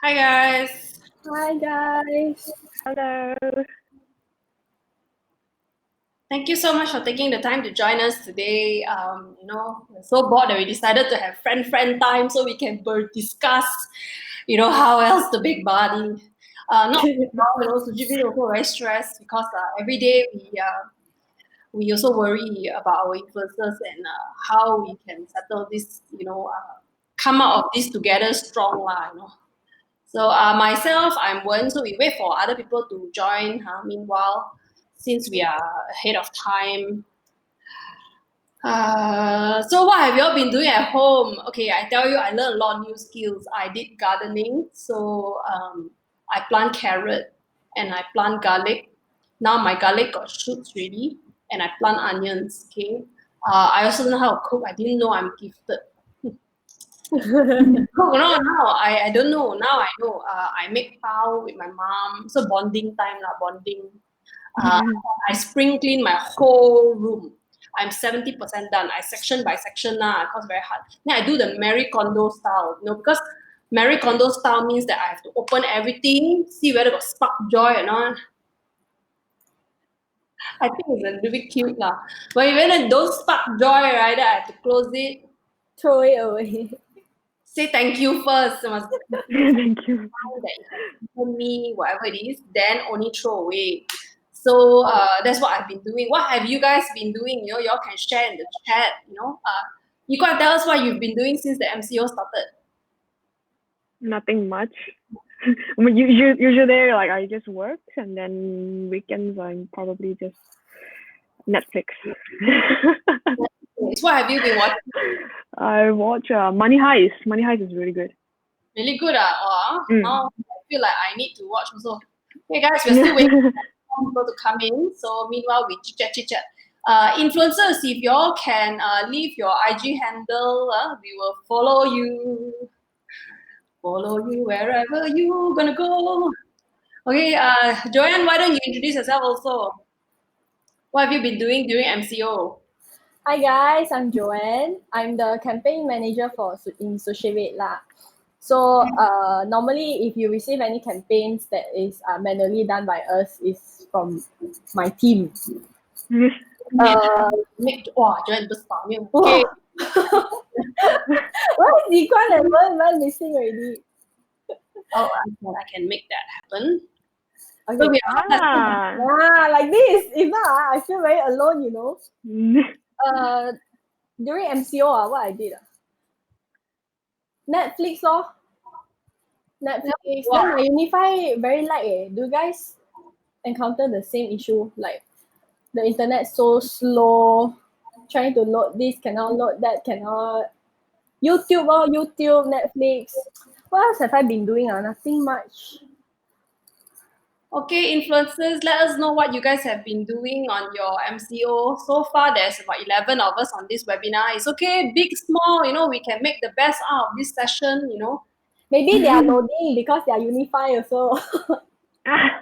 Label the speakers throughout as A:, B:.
A: Hi guys.
B: Hi guys.
C: Hello.
A: Thank you so much for taking the time to join us today. We're so bored that we decided to have friend time so we can discuss, how else to make money. Not now, SushiVid also very stressed because every day we also worry about our influences and how we can settle this, come out of this together strong, So myself, I'm Wen, so we wait for other people to join. Meanwhile, since we are ahead of time, so what have you all been doing at home? Okay, I tell you, I learned a lot of new skills. I did gardening, so I plant carrot and I plant garlic. Now my garlic got shoots ready, and I plant onions. Okay, I also know how to cook. I didn't know I'm gifted. No, I don't know. Now I know. I make pao with my mom. So bonding time lah, bonding. I spring clean my whole room. I'm 70% done. I section by section now, cause very hard. Then I do the Marie Kondo style, because Marie Kondo style means that I have to open everything, see whether got spark joy or not. I think it's a little bit cute lah. But when it don't spark joy, right, then I have to close it.
B: Throw it away.
A: Say thank you first. Must
C: Thank you.
A: that it has given me whatever it is, then only throw away. So that's what I've been doing. What have you guys been doing? You all can share in the chat. You gotta tell us what you've been doing since the MCO started.
C: Nothing much. I mean, usually, like, I just work, and then weekends I'm probably just Netflix.
A: What have you been watching?
C: I watch Money Heist. Money Heist is really good.
A: Really good. Now I feel like I need to watch also. Hey guys, we're still waiting for people to come in. So meanwhile, we chit chat. Influencers, if y'all can leave your IG handle, we will follow you. Follow you wherever you gonna go. Okay, Joanne, why don't you introduce yourself also? What have you been doing during MCO?
B: Hi guys, I'm Joanne. I'm the campaign manager in SushiVid lah. So normally, if you receive any campaigns that is manually done by us, is from my team.
A: Joanne okay.
B: Why is Ziquan and Wen missing already?
A: Oh, I can make that happen.
B: Okay.
A: So
B: like this. If not, I feel very alone, During MCO, what I did? Netflix, Netflix.
A: Wow.
B: Then my Unify very light. Do you guys encounter the same issue? Like the internet so slow, trying to load this, cannot load that, cannot. YouTube, Netflix. What else have I been doing? Nothing much.
A: Okay, influencers, let us know what you guys have been doing on your MCO. So far, there's about 11 of us on this webinar. It's okay, big, small, we can make the best out of this session,
B: Maybe they are loading because they are Unify also.
A: I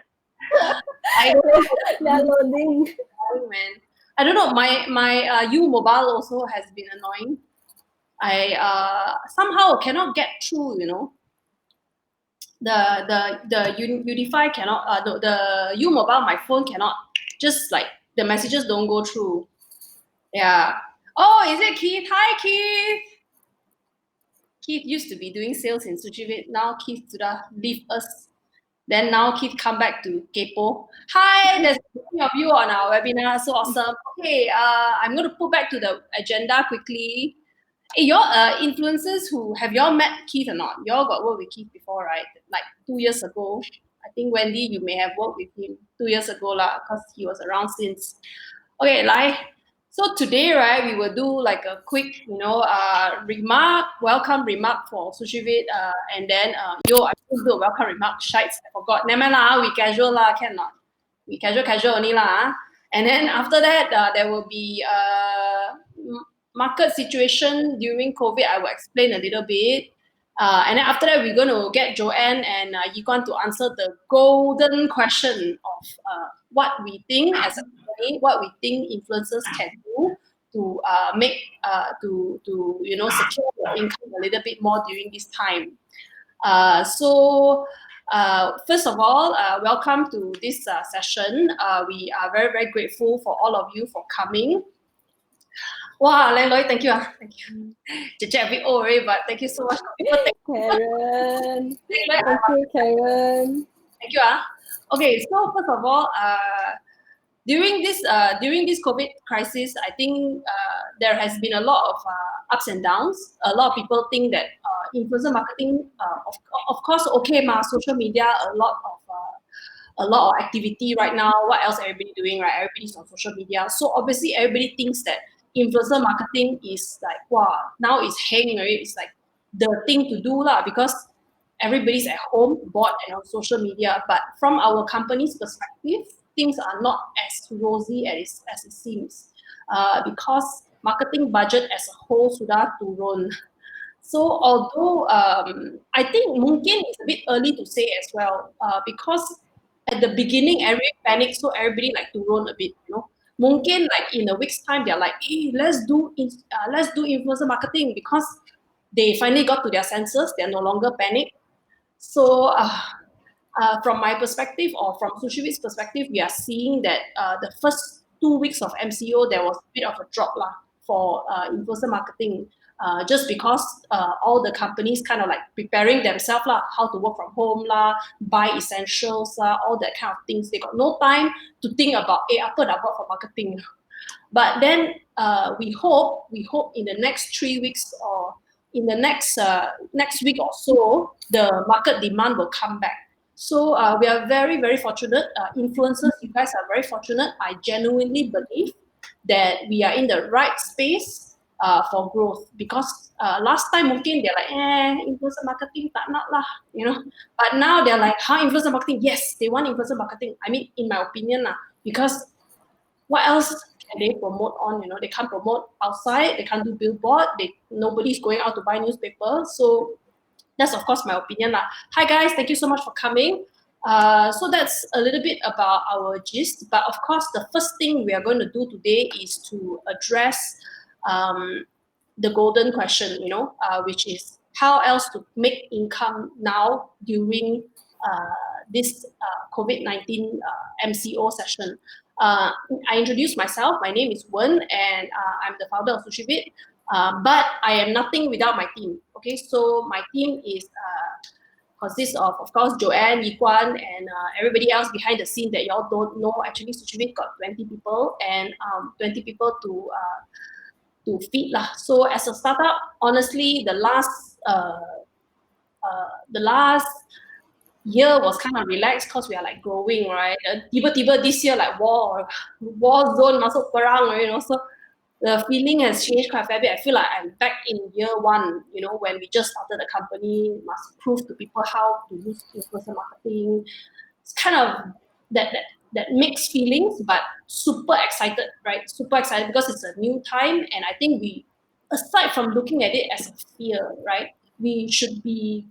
A: don't know.
B: They are loading.
A: Man. I don't know, my U mobile also has been annoying. I somehow cannot get through, the Unify cannot the U mobile, my phone cannot, just like the messages don't go through. Yeah. Oh, is it Keith? Hi Keith. Keith used to be doing sales in SushiVid. Now Keith leave us. Then now Keith come back to Kepo. Hi, there's many of you on our webinar. So awesome. Okay, I'm going to put back to the agenda quickly. Hey, your influencers who have y'all met Keith or not? Y'all got worked with Keith before, right? Like 2 years ago. I think Wendy, you may have worked with him 2 years ago lah, because he was around since. Okay, so today, right, we will do like a quick, welcome remark for SushiVid, and then I will do a welcome remark. Shites, I forgot. Never mind lah, we casual lah, cannot. We casual only lah. And then after that, there will be market situation during COVID. I will explain a little bit. And then after that, we're going to get Joanne and Yiguan to answer the golden question of what we think as a company, what we think influencers can do to make to secure your income a little bit more during this time. First of all, welcome to this session. We are very, very grateful for all of you for coming. Wow, Loi, thank you. Thank you. Just a bit old already, but thank you so much.
B: Karen. Thank you, Karen.
A: Thank you. Okay, so first of all, during this COVID crisis, I think there has been a lot of ups and downs. A lot of people think that influencer marketing, of course, okay, social media, a lot of activity right now. What else everybody doing, right? Everybody's on social media. So obviously everybody thinks that influencer marketing is like, wow, now it's hanging, right? It's like the thing to do lah, because everybody's at home, bored and on social media. But from our company's perspective, things are not as rosy as it seems. Because marketing budget as a whole sudah turun. So although I think mungkin it's a bit early to say as well, because at the beginning everybody panic, so everybody like to run a bit, you know. Mungkin like in a week's time they're like, hey, let's do influencer marketing, because they finally got to their senses. They're no longer panic. So from my perspective, or from SushiVid's perspective, we are seeing that the first 2 weeks of MCO there was a bit of a drop lah for influencer marketing. Just because all the companies kind of like preparing themselves lah, how to work from home lah, buy essentials lah, all that kind of things. They got no time to think about, apa dah buat for marketing. But then we hope in the next 3 weeks or in the next week or so, the market demand will come back. So we are very, very fortunate. Influencers, you guys are very fortunate. I genuinely believe that we are in the right space for growth, because last time mungkin they're like, influencer marketing tak nak lah, you know. But now they're like, influencer marketing? Yes, they want influencer marketing. I mean, in my opinion lah, because what else can they promote on? You know, they can't promote outside. They can't do billboard. Nobody's going out to buy newspaper. So that's of course my opinion lah. Hi guys, thank you so much for coming. So that's a little bit about our gist. But of course, the first thing we are going to do today is to address the golden question, you know, which is how else to make income now during this COVID-19 MCO session. I introduced myself. My name is Wen, and I'm the founder of SushiVid. But I am nothing without my team. Okay, so my team is consists of course, Joanne, Yi Guan, and everybody else behind the scene that y'all don't know. Actually, SushiVid got 20 people, and 20 people to feed lah. So as a startup, honestly, the last year was kind of relaxed because we are like growing, right? Tiba-tiba this year like war zone, masuk perang, you know. So the feeling has changed quite a fair bit. I feel like I'm back in year one, you know, when we just started the company, must prove to people how to use influencer marketing. It's kind of that mixed feelings, but super excited, right? Super excited because it's a new time, and I think we, aside from looking at it as a fear, right, we should be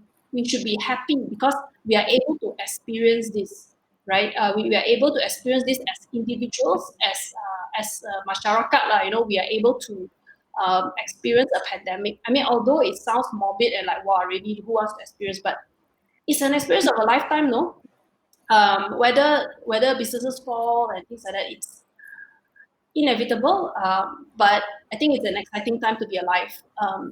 A: happy because we are able to experience this, right? We are able to experience this as individuals, as masyarakat lah. You know, we are able to experience a pandemic. I mean, although it sounds morbid and like, wow, really, who wants to experience? But it's an experience of a lifetime, no? Whether businesses fall and things like that, it's inevitable. But I think it's an exciting time to be alive,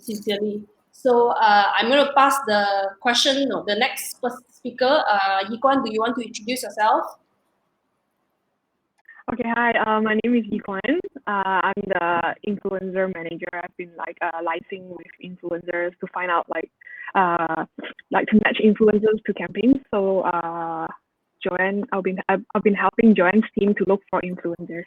A: sincerely. So I'm going to pass the question, no, the next speaker. Yi Guan, do you want to introduce yourself?
C: Okay, hi. My name is Yi Guan. I'm the influencer manager. I've been like liaising with influencers to find out like to match influencers to campaigns. So Joanne, I've been helping Joanne's team to look for influencers.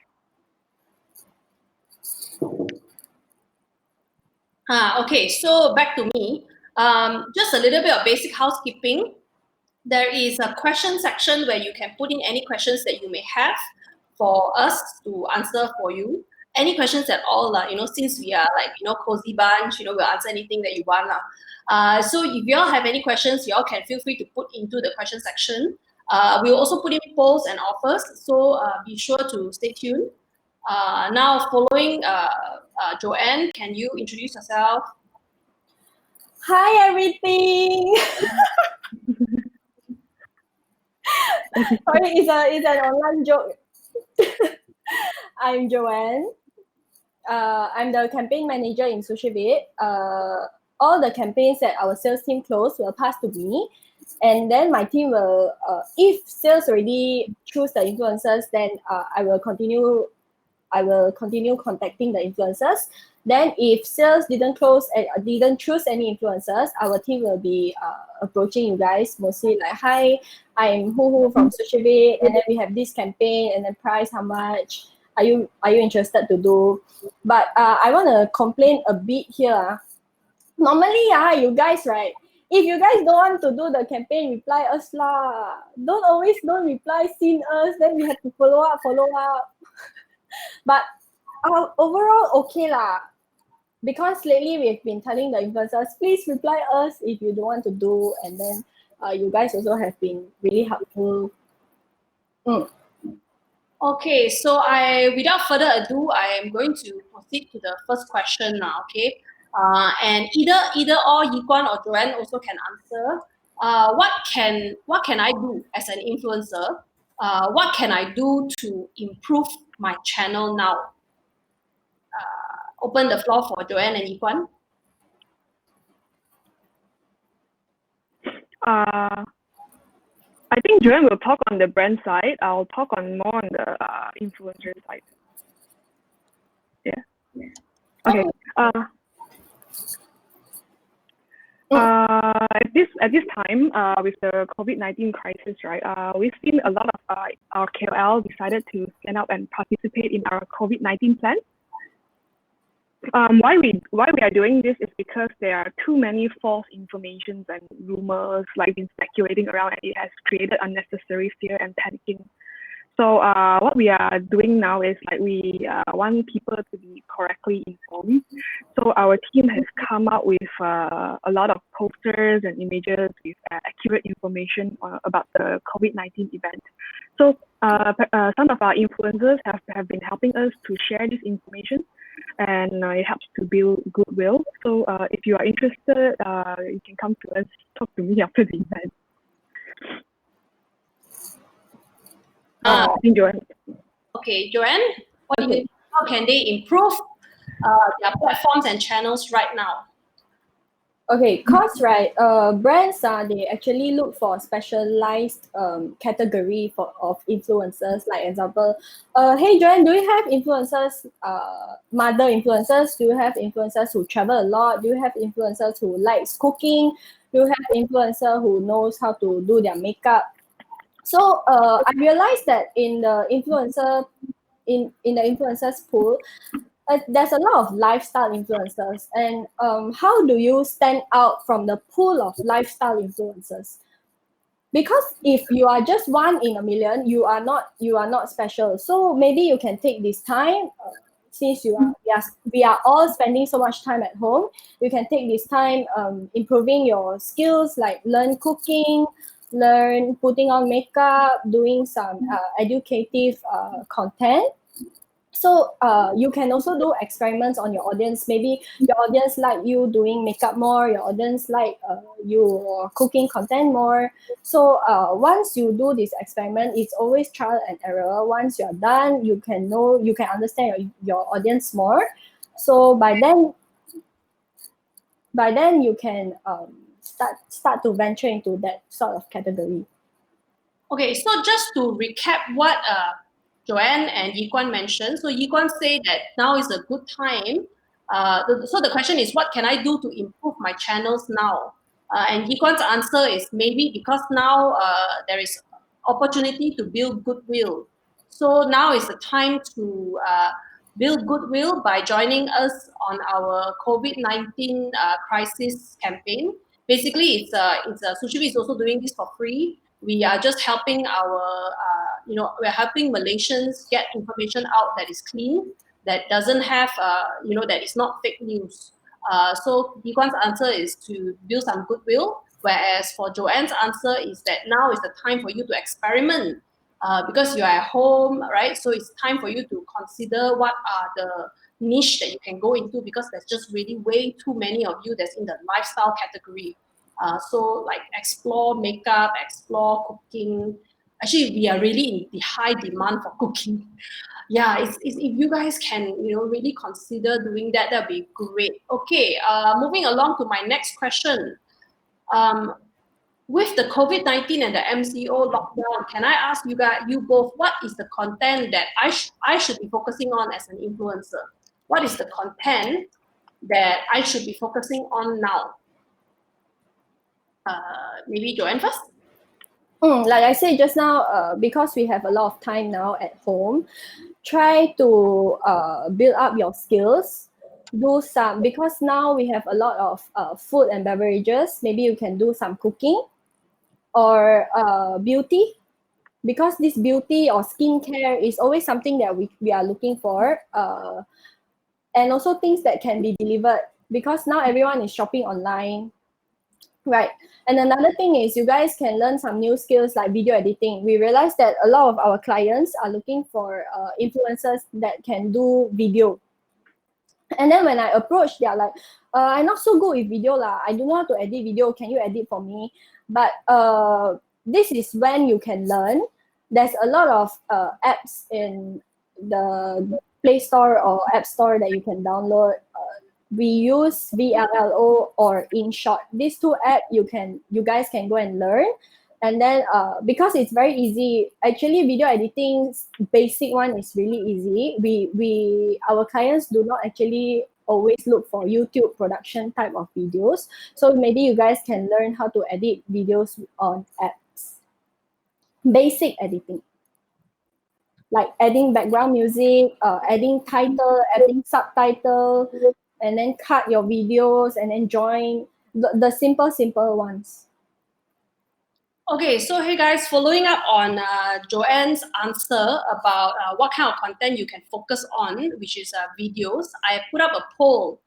A: Okay, so back to me. Just a little bit of basic housekeeping. There is a question section where you can put in any questions that you may have for us to answer for you. Any questions at all, you know, since we are like, you know, cozy bunch, you know, we'll answer anything that you want. So if you all have any questions, you all can feel free to put into the question section. We'll also put in polls and offers, so be sure to stay tuned. Now, following Joanne, can you introduce yourself?
B: Hi everything. Sorry, it's an online joke. I'm Joanne. I'm the campaign manager in SushiVid. All the campaigns that our sales team close will pass to me, and then my team will, if sales already choose the influencers, then I will continue contacting the influencers. Then if sales didn't close and didn't choose any influencers, our team will be approaching you guys mostly like, hi, I'm Who from SushiVid, and then we have this campaign, and then price how much. Are you interested to do? But I want to complain a bit here. Normally, you guys, right? If you guys don't want to do the campaign, reply us lah. Don't reply, seen us. Then we have to follow up. But overall, okay lah. Because lately we've been telling the influencers, please reply us if you don't want to do, and then you guys also have been really helpful.
A: Okay, so without further ado, I am going to proceed to the first question now. Okay, and either or Yiguan or Joanne also can answer. What can I do as an influencer? What can I do to improve my channel now? Open the floor for Joanne and Yiguan.
C: I think Joanne will talk on the brand side. I'll talk more on the influencer side. Yeah. Okay. At this time, with the COVID-19 crisis, right? We've seen a lot of our KOL decided to stand up and participate in our COVID-19 plan. Why we are doing this is because there are too many false informations and rumors like been speculating around, and it has created unnecessary fear and panicking. So what we are doing now is like we want people to be correctly informed. So our team has come up with a lot of posters and images with accurate information about the COVID-19 event. So some of our influencers have been helping us to share this information, and it helps to build goodwill. So if you are interested, you can come to us, talk to me after the event. Joanne.
A: Okay, Joanne, what do you think? How can they improve their platforms and channels right now?
B: Okay, cause right, brands they actually look for specialized category of influencers. Like example, hey Joanne, do you have influencers, mother influencers? Do you have influencers who travel a lot? Do you have influencers who likes cooking? Do you have influencer who knows how to do their makeup? So I realized that in the influencers pool, there's a lot of lifestyle influencers, and how do you stand out from the pool of lifestyle influencers? Because if you are just one in a million, you are not special. So maybe you can take this time, since we are all spending so much time at home, you can take this time improving your skills, like learn cooking, learn putting on makeup, doing some educative content. So you can also do experiments on your audience. Maybe your audience like you doing makeup more, your audience like you cooking content more. So once you do this experiment, it's always trial and error. Once you're done, you can understand your audience more. So by then you can start to venture into that sort of category.
A: Okay, so just to recap what Joanne and Yiguan mentioned. So Yiguan said that now is a good time. So the question is, what can I do to improve my channels now? And Yiguan's answer is maybe because now there is opportunity to build goodwill. So now is the time to build goodwill by joining us on our COVID-19 crisis campaign. Basically, it's SushiVid is also doing this for free. We are just helping we're helping Malaysians get information out that is clean, that doesn't have, that is not fake news. So Yiguan's answer is to build some goodwill, whereas for Joanne's answer is that now is the time for you to experiment because you're at home, right? So it's time for you to consider what are niche that you can go into, because there's just really way too many of you that's in the lifestyle category. So like explore makeup, explore cooking. Actually, we are really in the high demand for cooking. Yeah, it's if you guys can, really consider doing that, that'd be great. Okay, moving along to my next question. With the COVID-19 and the MCO lockdown, can I ask you both, what is the content that I should be focusing on as an influencer? What is the content that I should be focusing on now? Maybe Joanne first.
B: Like I said just now, because we have a lot of time now at home, try to build up your skills. Do some, because now we have a lot of food and beverages. Maybe you can do some cooking or beauty, because this beauty or skincare is always something that we are looking for. And also things that can be delivered, because now everyone is shopping online. Right. And another thing is you guys can learn some new skills like video editing. We realize that a lot of our clients are looking for influencers that can do video. And then when I approach, they are like, I'm not so good with video lah. I don't know how to edit video. Can you edit for me? But this is when you can learn. There's a lot of apps in the Play Store or App Store that you can download. We use VLLO or InShot. These two apps you guys can go and learn. And then because it's very easy, actually video editing basic one is really easy. Our clients do not actually always look for YouTube production type of videos. So maybe you guys can learn how to edit videos on apps. Basic editing. Like adding background music, adding title, adding subtitle, and then cut your videos and then join the simple ones.
A: Okay, so hey guys, following up on Joanne's answer about what kind of content you can focus on, which is videos, I put up a poll.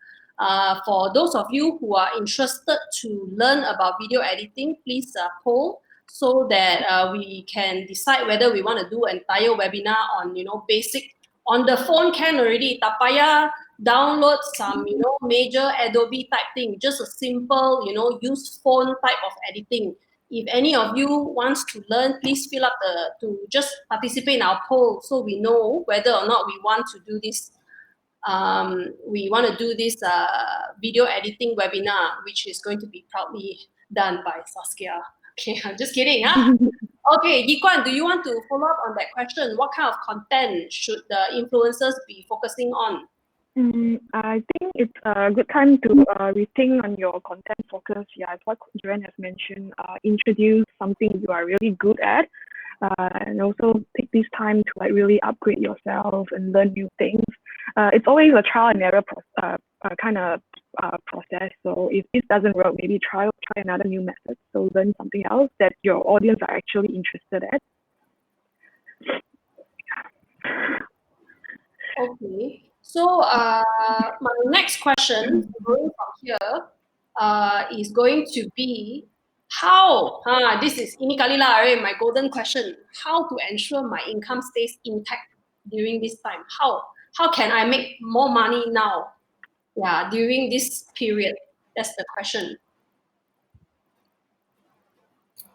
A: For those of you who are interested to learn about video editing, please poll so that we can decide whether we want to do an entire webinar on, basic. On the phone can already, tapaya download some, major Adobe type thing, just a simple, use phone type of editing. If any of you wants to learn, please fill up to just participate in our poll so we know whether or not we want to do this. Video editing webinar, which is going to be proudly done by Saskia. Okay, I'm just kidding, huh? Okay, Yikwan, do you want to follow up on that question? What kind of content should the influencers be focusing on?
C: I think it's a good time to rethink on your content focus. Yeah, as what Joanne has mentioned, introduce something you are really good at, and also take this time to really upgrade yourself and learn new things. It's always a trial and error process. So if this doesn't work, maybe try another new method. So learn something else that your audience are actually interested at.
A: Okay. So my next question going from here is going to be how, this is ini kali lah, right, my golden question, how to ensure my income stays intact during this time? How can I make more money now? Yeah, during this period. That's the question.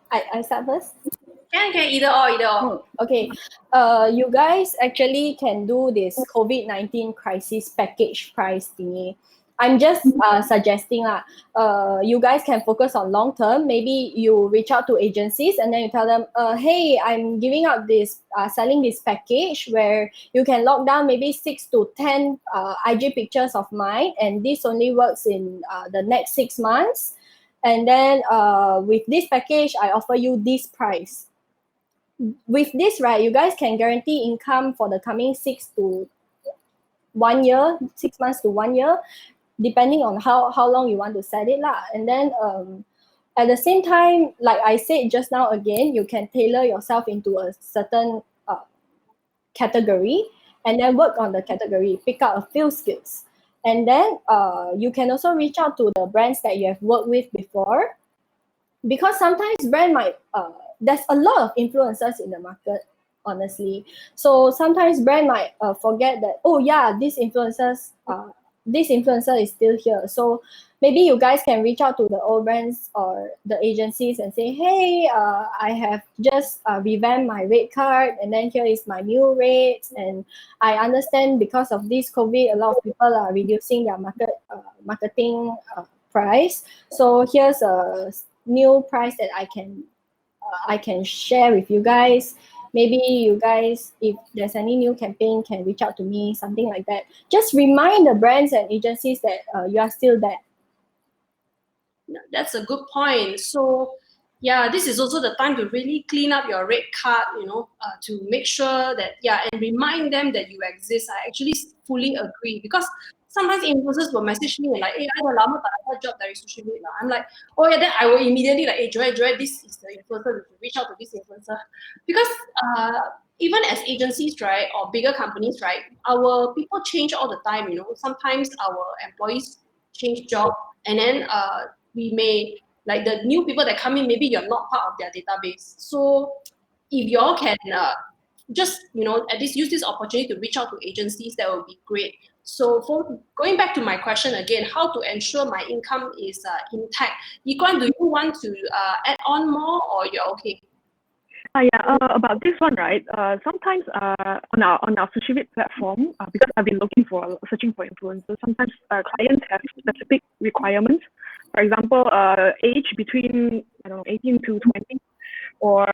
B: I start first?
A: Can either or.
B: Okay. You guys actually can do this COVID-19 crisis package price thingy. I'm just suggesting you guys can focus on long term. Maybe you reach out to agencies and then you tell them, hey, I'm giving out this, selling this package where you can lock down maybe 6 to 10 IG pictures of mine, and this only works in the next 6 months. And then with this package, I offer you this price. With this, right, you guys can guarantee income for the coming 6 months to 1 year, depending on how long you want to set it lah. And then at the same time, like I said just now again, you can tailor yourself into a certain category and then work on the category, pick out a few skills. And then you can also reach out to the brands that you have worked with before, because sometimes brand might, there's a lot of influencers in the market honestly. So sometimes brand might forget that, oh yeah, this influencer is still here. So maybe you guys can reach out to the old brands or the agencies and say, hey, I have just revamped my rate card, and then here is my new rates. And I understand because of this COVID, a lot of people are reducing their marketing price. So here's a new price that I can share with you guys. Maybe you guys, if there's any new campaign, can reach out to me, something like that. Just remind the brands and agencies that you are still there.
A: That's a good point. So yeah, this is also the time to really clean up your red card, to make sure that, and remind them that you exist. I actually fully agree, because sometimes influencers will message me and like, hey, I dah lama tak dapat job dari SushiVid lah. I'm like, oh yeah, then I will immediately like, hey, Joy, this is the influencer, you reach out to this influencer. Because even as agencies, right, or bigger companies, right, our people change all the time, sometimes our employees change job, and then we may, like the new people that come in, maybe you're not part of their database. So if y'all can just, at least use this opportunity to reach out to agencies, that would be great. So for going back to my question again, how to ensure my income is intact? Yiguan, do you want to add on more, or you're okay?
C: About this one, right? Sometimes on our SushiVid platform, because I've been searching for influencers, sometimes clients have specific requirements. For example, age between 18 to 20, or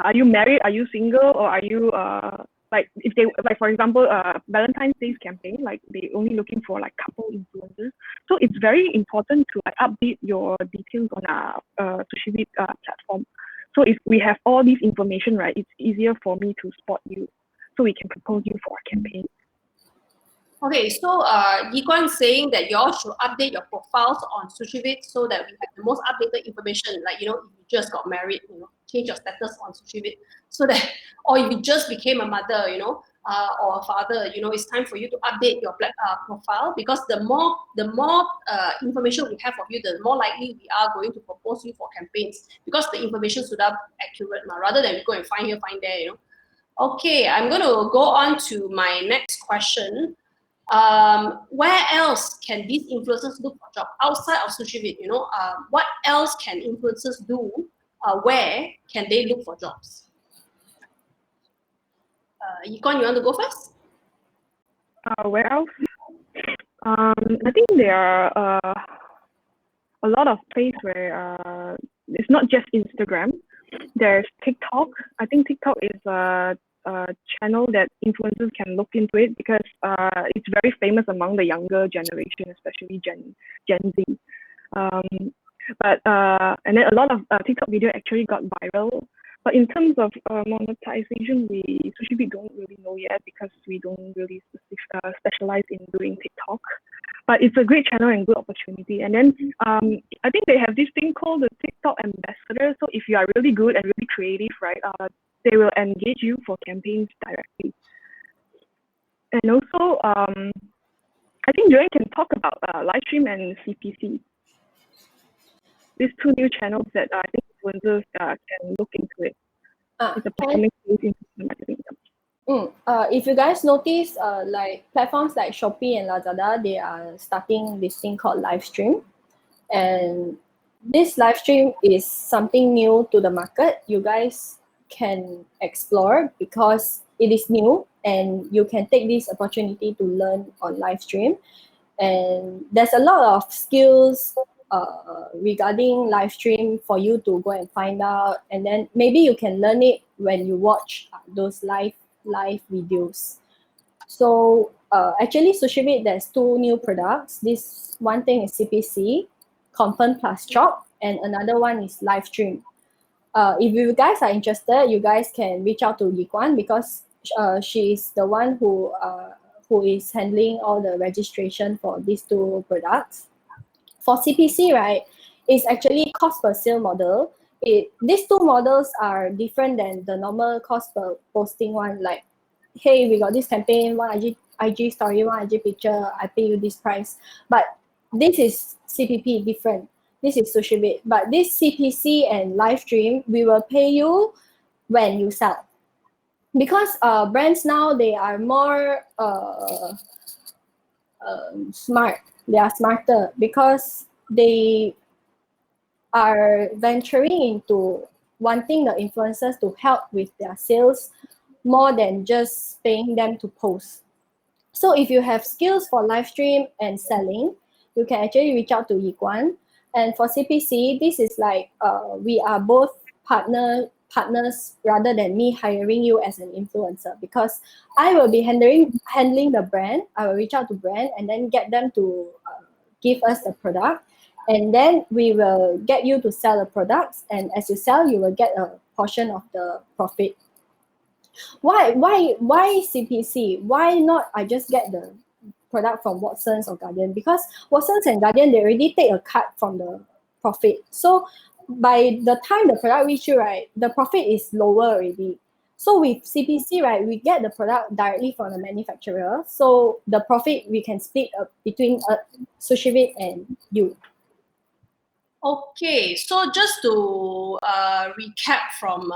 C: are you married? Are you single? Or are you if they, like, for example, Valentine's Day's campaign, like they only looking for like couple influencers. So it's very important to like update your details on our SushiVid platform. So if we have all this information, right, it's easier for me to spot you, so we can propose you for a campaign.
A: Okay, so Yiguan saying that y'all should update your profiles on SushiVid so that we have the most updated information. Like, if you just got married, change your status on SushiVid, so that, or if you just became a mother, or a father, it's time for you to update your profile, because the more information we have of you, the more likely we are going to propose you for campaigns, because the information should be accurate, rather than we go and find here, find there, Okay, I'm going to go on to my next question. Where else can these influencers look for job outside of SushiVid? What else can influencers do? Where can they look for jobs? Yikon, you want to go first?
C: Where else? I think there are a lot of places where it's not just Instagram. There's TikTok. I think TikTok is a channel that influencers can look into it, because it's very famous among the younger generation, especially Gen Z. And then a lot of TikTok video actually got viral. But in terms of monetization, SushiVid don't really know yet, because we don't really specialize in doing TikTok. But it's a great channel and good opportunity. And then I think they have this thing called the TikTok ambassador. So if you are really good and really creative, right, they will engage you for campaigns directly. And also, I think Joanne can talk about livestream and CPC. These two new channels that I think influencers can look into it. It's a performing into marketing.
B: If you guys notice, like platforms like Shopee and Lazada, they are starting this thing called live stream. And this live stream is something new to the market. You guys can explore, because it is new, and you can take this opportunity to learn on live stream. And there's a lot of skills regarding live stream for you to go and find out, and then maybe you can learn it when you watch those live videos. So actually, SushiVid, there's two new products. This one thing is CPC, Confirm Plus Chop, and another one is live stream. If you guys are interested, you guys can reach out to Yiguan, because she is the one who is handling all the registration for these two products. For CPC, right, it's actually cost per sale model. These two models are different than the normal cost per posting one. Like, hey, we got this campaign, one IG story, one IG picture, I pay you this price. But this is CPP different. This is SushiVid. But this CPC and live stream, we will pay you when you sell. because brands now, they are more smart. They are smarter because they are venturing into wanting the influencers to help with their sales more than just paying them to post. So if you have skills for live stream and selling, you can actually reach out to Yiguan. And for CPC, this is like we are both partners rather than me hiring you as an influencer, because I will be handling the brand. I will reach out to brand and then get them to give us the product, and then we will get you to sell the products. And as you sell, you will get a portion of the profit. Why CPC? Why not I just get the product from Watsons or Guardian? Because Watsons and Guardian, they already take a cut from the profit. So by the time the product reach you, right, the profit is lower already. So with CPC, right, we get the product directly from the manufacturer. So the profit we can split between SushiVid and you.
A: Okay, so just to recap from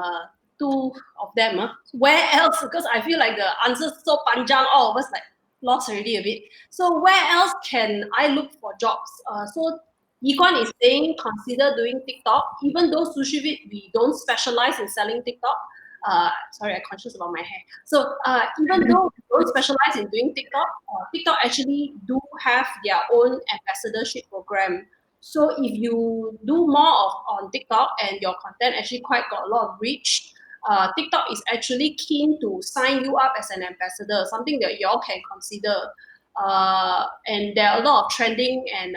A: two of them, where else? Because I feel like the answers so panjang, all of us like lost already a bit. So where else can I look for jobs? So Yikwan is saying consider doing TikTok, even though SushiVid we don't specialize in selling TikTok. Sorry, I'm conscious about my hair. So even though we don't specialize in doing TikTok, TikTok actually do have their own ambassadorship program. So if you do more on TikTok and your content actually quite got a lot of reach, TikTok is actually keen to sign you up as an ambassador, something that y'all can consider. And there are a lot of trending and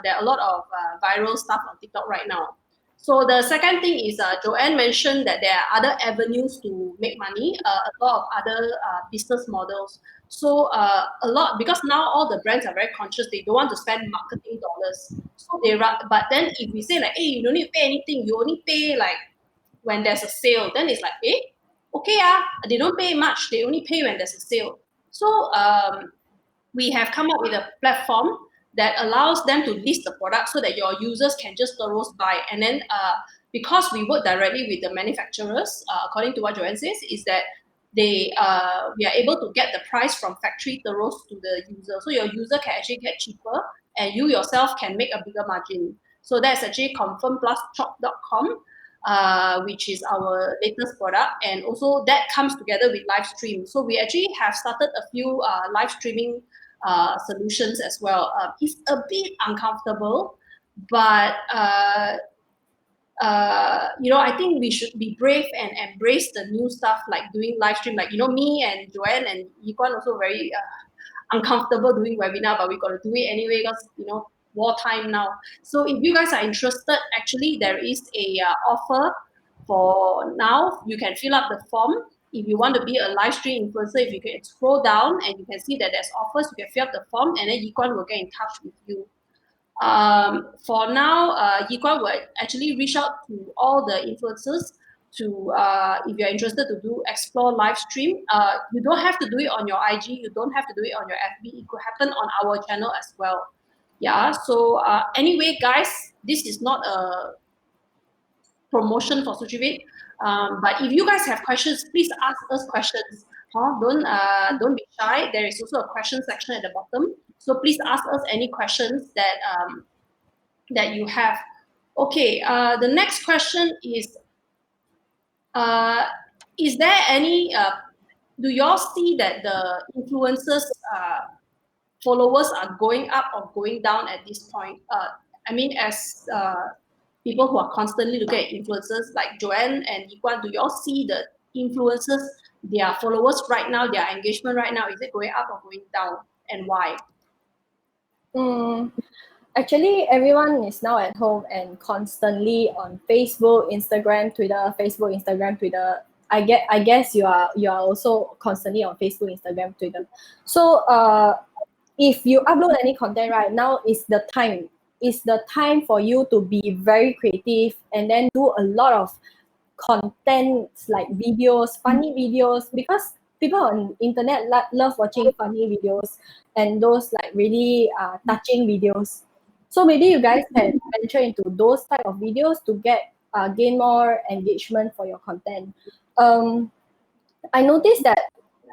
A: there are a lot of viral stuff on TikTok right now. So the second thing is Joanne mentioned that there are other avenues to make money, a lot of other business models. So a lot, because now all the brands are very conscious, they don't want to spend marketing dollars. So but then if we say like, hey, you don't need to pay anything, you only pay like when there's a sale, then it's like, okay, they don't pay much, they only pay when there's a sale. So we have come up with a platform that allows them to list the product so that your users can just terus buy. And then because we work directly with the manufacturers, according to what Joanne says, is that we are able to get the price from factory terus to the user. So your user can actually get cheaper and you yourself can make a bigger margin. So that's actually confirmplushop.com. Which is our latest product, and also that comes together with live stream. So we actually have started a few live streaming solutions as well. It's a bit uncomfortable, but I think we should be brave and embrace the new stuff like doing live stream. Like me and Joanne and Yikwan also very uncomfortable doing webinar, but we got to do it anyway because wartime now. So if you guys are interested, actually there is a offer for now. You can fill up the form. If you want to be a live stream influencer, if you can scroll down and you can see that there's offers, you can fill up the form and then Yikwan will get in touch with you. For now, Yikwan will actually reach out to all the influencers to, if you're interested to explore live stream. You don't have to do it on your IG, you don't have to do it on your FB, it could happen on our channel as well. Yeah, so anyway, guys, this is not a promotion for SushiVid. But if you guys have questions, please ask us questions. Don't be shy. There is also a question section at the bottom. So please ask us any questions that you have. Okay, the next question is there any, do y'all see that the influencers followers are going up or going down at this point? I mean, as people who are constantly looking at influencers like Joanne and Yikwan, do y'all see the influencers, their followers right now, their engagement right now, is it going up or going down, and why?
B: Actually, everyone is now at home and constantly on Facebook, Instagram, Twitter, Facebook, Instagram, Twitter. I guess you are also constantly on Facebook, Instagram, Twitter. So if you upload any content right now, is the time. It's the time for you to be very creative and then do a lot of content like videos, funny videos, because people on internet love watching funny videos and those like really touching videos. So maybe you guys can venture into those type of videos to gain more engagement for your content. I noticed that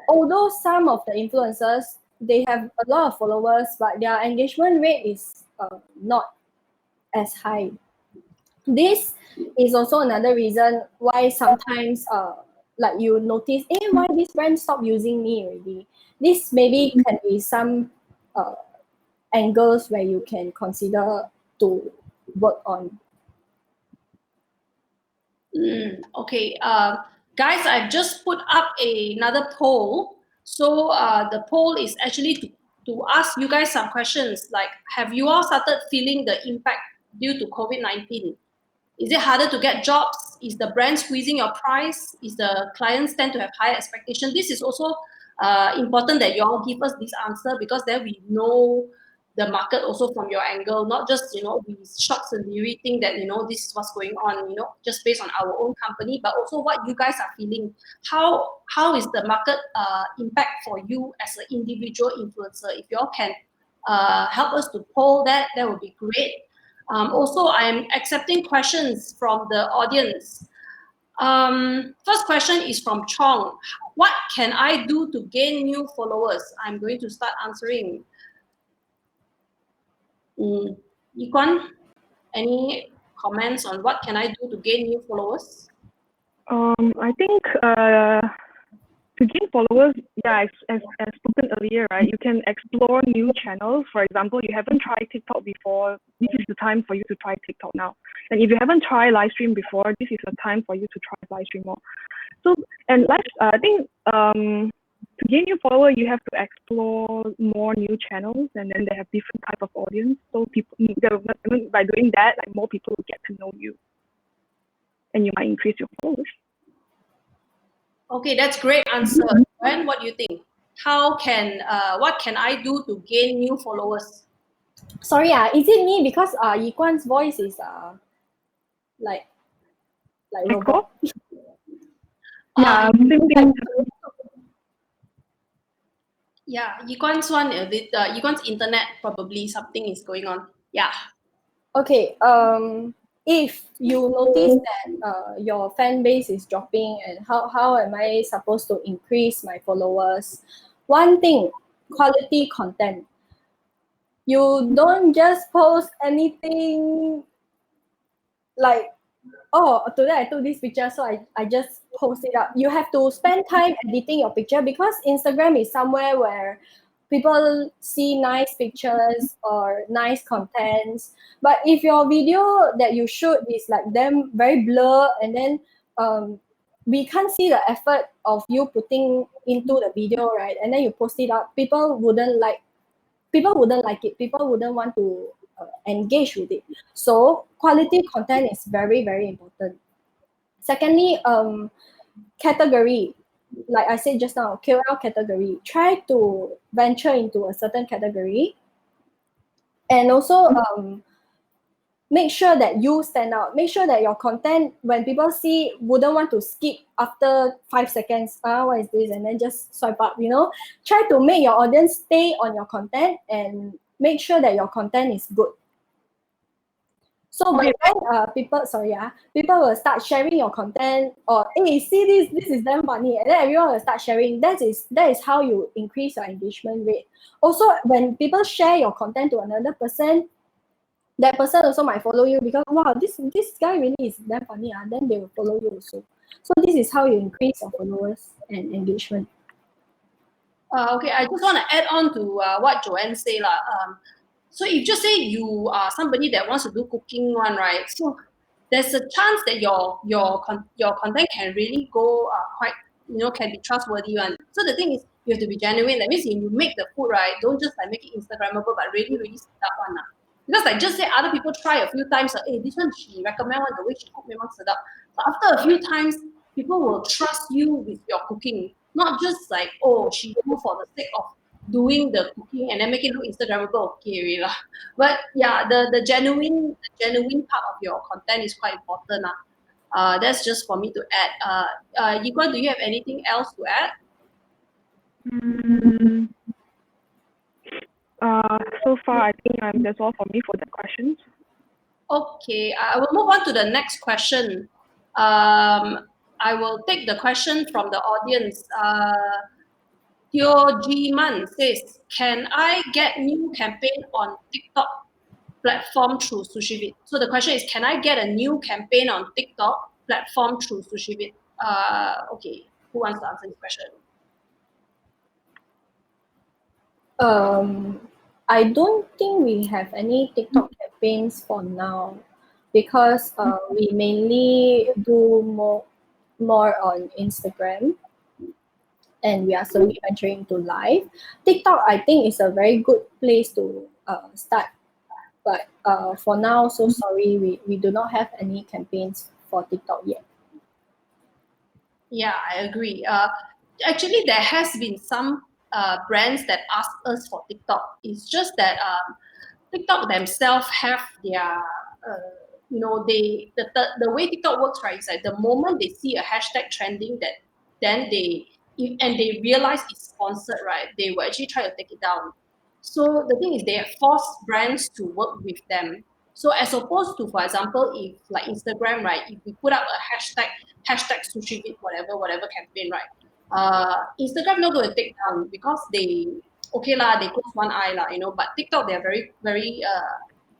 B: although some of the influencers, they have a lot of followers, but their engagement rate is not as high. This is also another reason why sometimes like you notice, why this brand stopped using me already. This maybe can be some uh, angles where you can consider to work on.
A: Okay, guys, I've just put up another poll. So the poll is actually to ask you guys some questions like, have you all started feeling the impact due to COVID-19? Is it harder to get jobs? Is the brand squeezing your price? Is the clients tend to have higher expectation? This is also important that you all give us this answer, because then we know the market also from your angle, not just we shots and we think that this is what's going on, just based on our own company, but also what you guys are feeling. How is the market impact for you as an individual influencer? If you all can help us to poll that, that would be great. Also, I am accepting questions from the audience. First question is from Chong. What can I do to gain new followers? I'm going to start answering. Yikwan, any comments on what can I do to gain new followers?
C: I think to gain followers, yeah, as spoken earlier, right? You can explore new channels. For example, you haven't tried TikTok before. This is the time for you to try TikTok now. And if you haven't tried live stream before, this is the time for you to try live stream more. So, and I think to gain new follower, you have to explore more new channels, and then they have different type of audience. So people, by doing that, like more people will get to know you, and you might increase your followers.
A: Okay, that's great answer. Gwen, what do you think? What can I do to gain new followers?
B: Sorry, is it me? Because Yikwan's voice is like robot.
C: Yeah, same thing.
A: Yeah, Yikwan's one, Yikwan's internet, probably something is going on. Yeah.
B: Okay, if you notice that your fan base is dropping, and how am I supposed to increase my followers? One thing, quality content. You don't just post anything like, oh, today I took this picture, so I just post it up. You have to spend time editing your picture, because Instagram is somewhere where people see nice pictures or nice contents. But if your video that you shoot is like them very blur, and then we can't see the effort of you putting into the video, right? And then you post it up, people wouldn't like it. People wouldn't want to engage with it. So quality content is very, very important. Secondly, category. Like I said just now, KOL category. Try to venture into a certain category, and also make sure that you stand out. Make sure that your content, when people see, wouldn't want to skip after 5 seconds. What is this? And then just swipe up. Try to make your audience stay on your content, and make sure that your content is good. So by then, people will start sharing your content, or hey, see this is damn funny, and then everyone will start sharing. That is how you increase your engagement rate. Also, when people share your content to another person, that person also might follow you, because wow, this guy really is damn funny. Then they will follow you also. So this is how you increase your followers and engagement.
A: Okay, I just want to add on to what Joanne said. So if just say you are somebody that wants to do cooking one, right? So there's a chance that your content can really go quite, can be trustworthy one. So the thing is, you have to be genuine. That means if you make the food, right, don't just like make it Instagrammable, but really, really set up one. Because like just say other people try a few times, hey, this one she recommend one, the way she cook memang sedap. So after a few times, people will trust you with your cooking. Not just like, oh, she do for the sake of doing the cooking and then make it look Instagrammable, okay, really lah. But yeah, the genuine part of your content is quite important. That's just for me to add. Yikwan, do you have anything else to add?
C: So far, I think that's all for me for the questions.
A: Okay, I will move on to the next question. I will take the question from the audience. Teo Ji Man says, can I get new campaign on TikTok platform through SushiVid? So the question is, can I get a new campaign on TikTok platform through SushiVid? Okay, who wants to answer this question?
B: I don't think we have any TikTok campaigns for now because we mainly do more on Instagram, and we are slowly venturing to live. TikTok, I think, is a very good place to start. But for now, so sorry, we do not have any campaigns for TikTok yet.
A: Yeah, I agree. Actually, there has been some brands that ask us for TikTok. It's just that TikTok themselves have their, the way TikTok works, right? Is like the moment they see a hashtag trending, that then and they realize it's sponsored, right? They will actually try to take it down. So the thing is, they have forced brands to work with them. So as opposed to, for example, if like Instagram, right, if we put up a hashtag SushiVid, whatever campaign, right, Instagram not going to take down because they close one eye lah, but TikTok, they're very, very,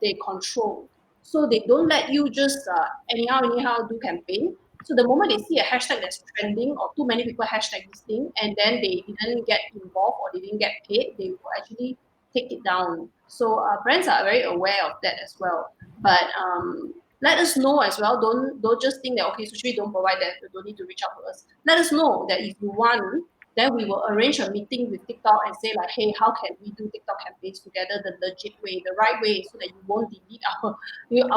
A: they control. So they don't let you just anyhow do campaign. So the moment they see a hashtag that's trending or too many people hashtag this thing, and then they didn't get involved or they didn't get paid, they will actually take it down. So brands are very aware of that as well. But let us know as well. Don't just think that, okay, Sushi don't provide that, you don't need to reach out to us. Let us know that if you want, then we will arrange a meeting with TikTok and say like, hey, how can we do TikTok campaigns together the legit way, the right way, so that you won't delete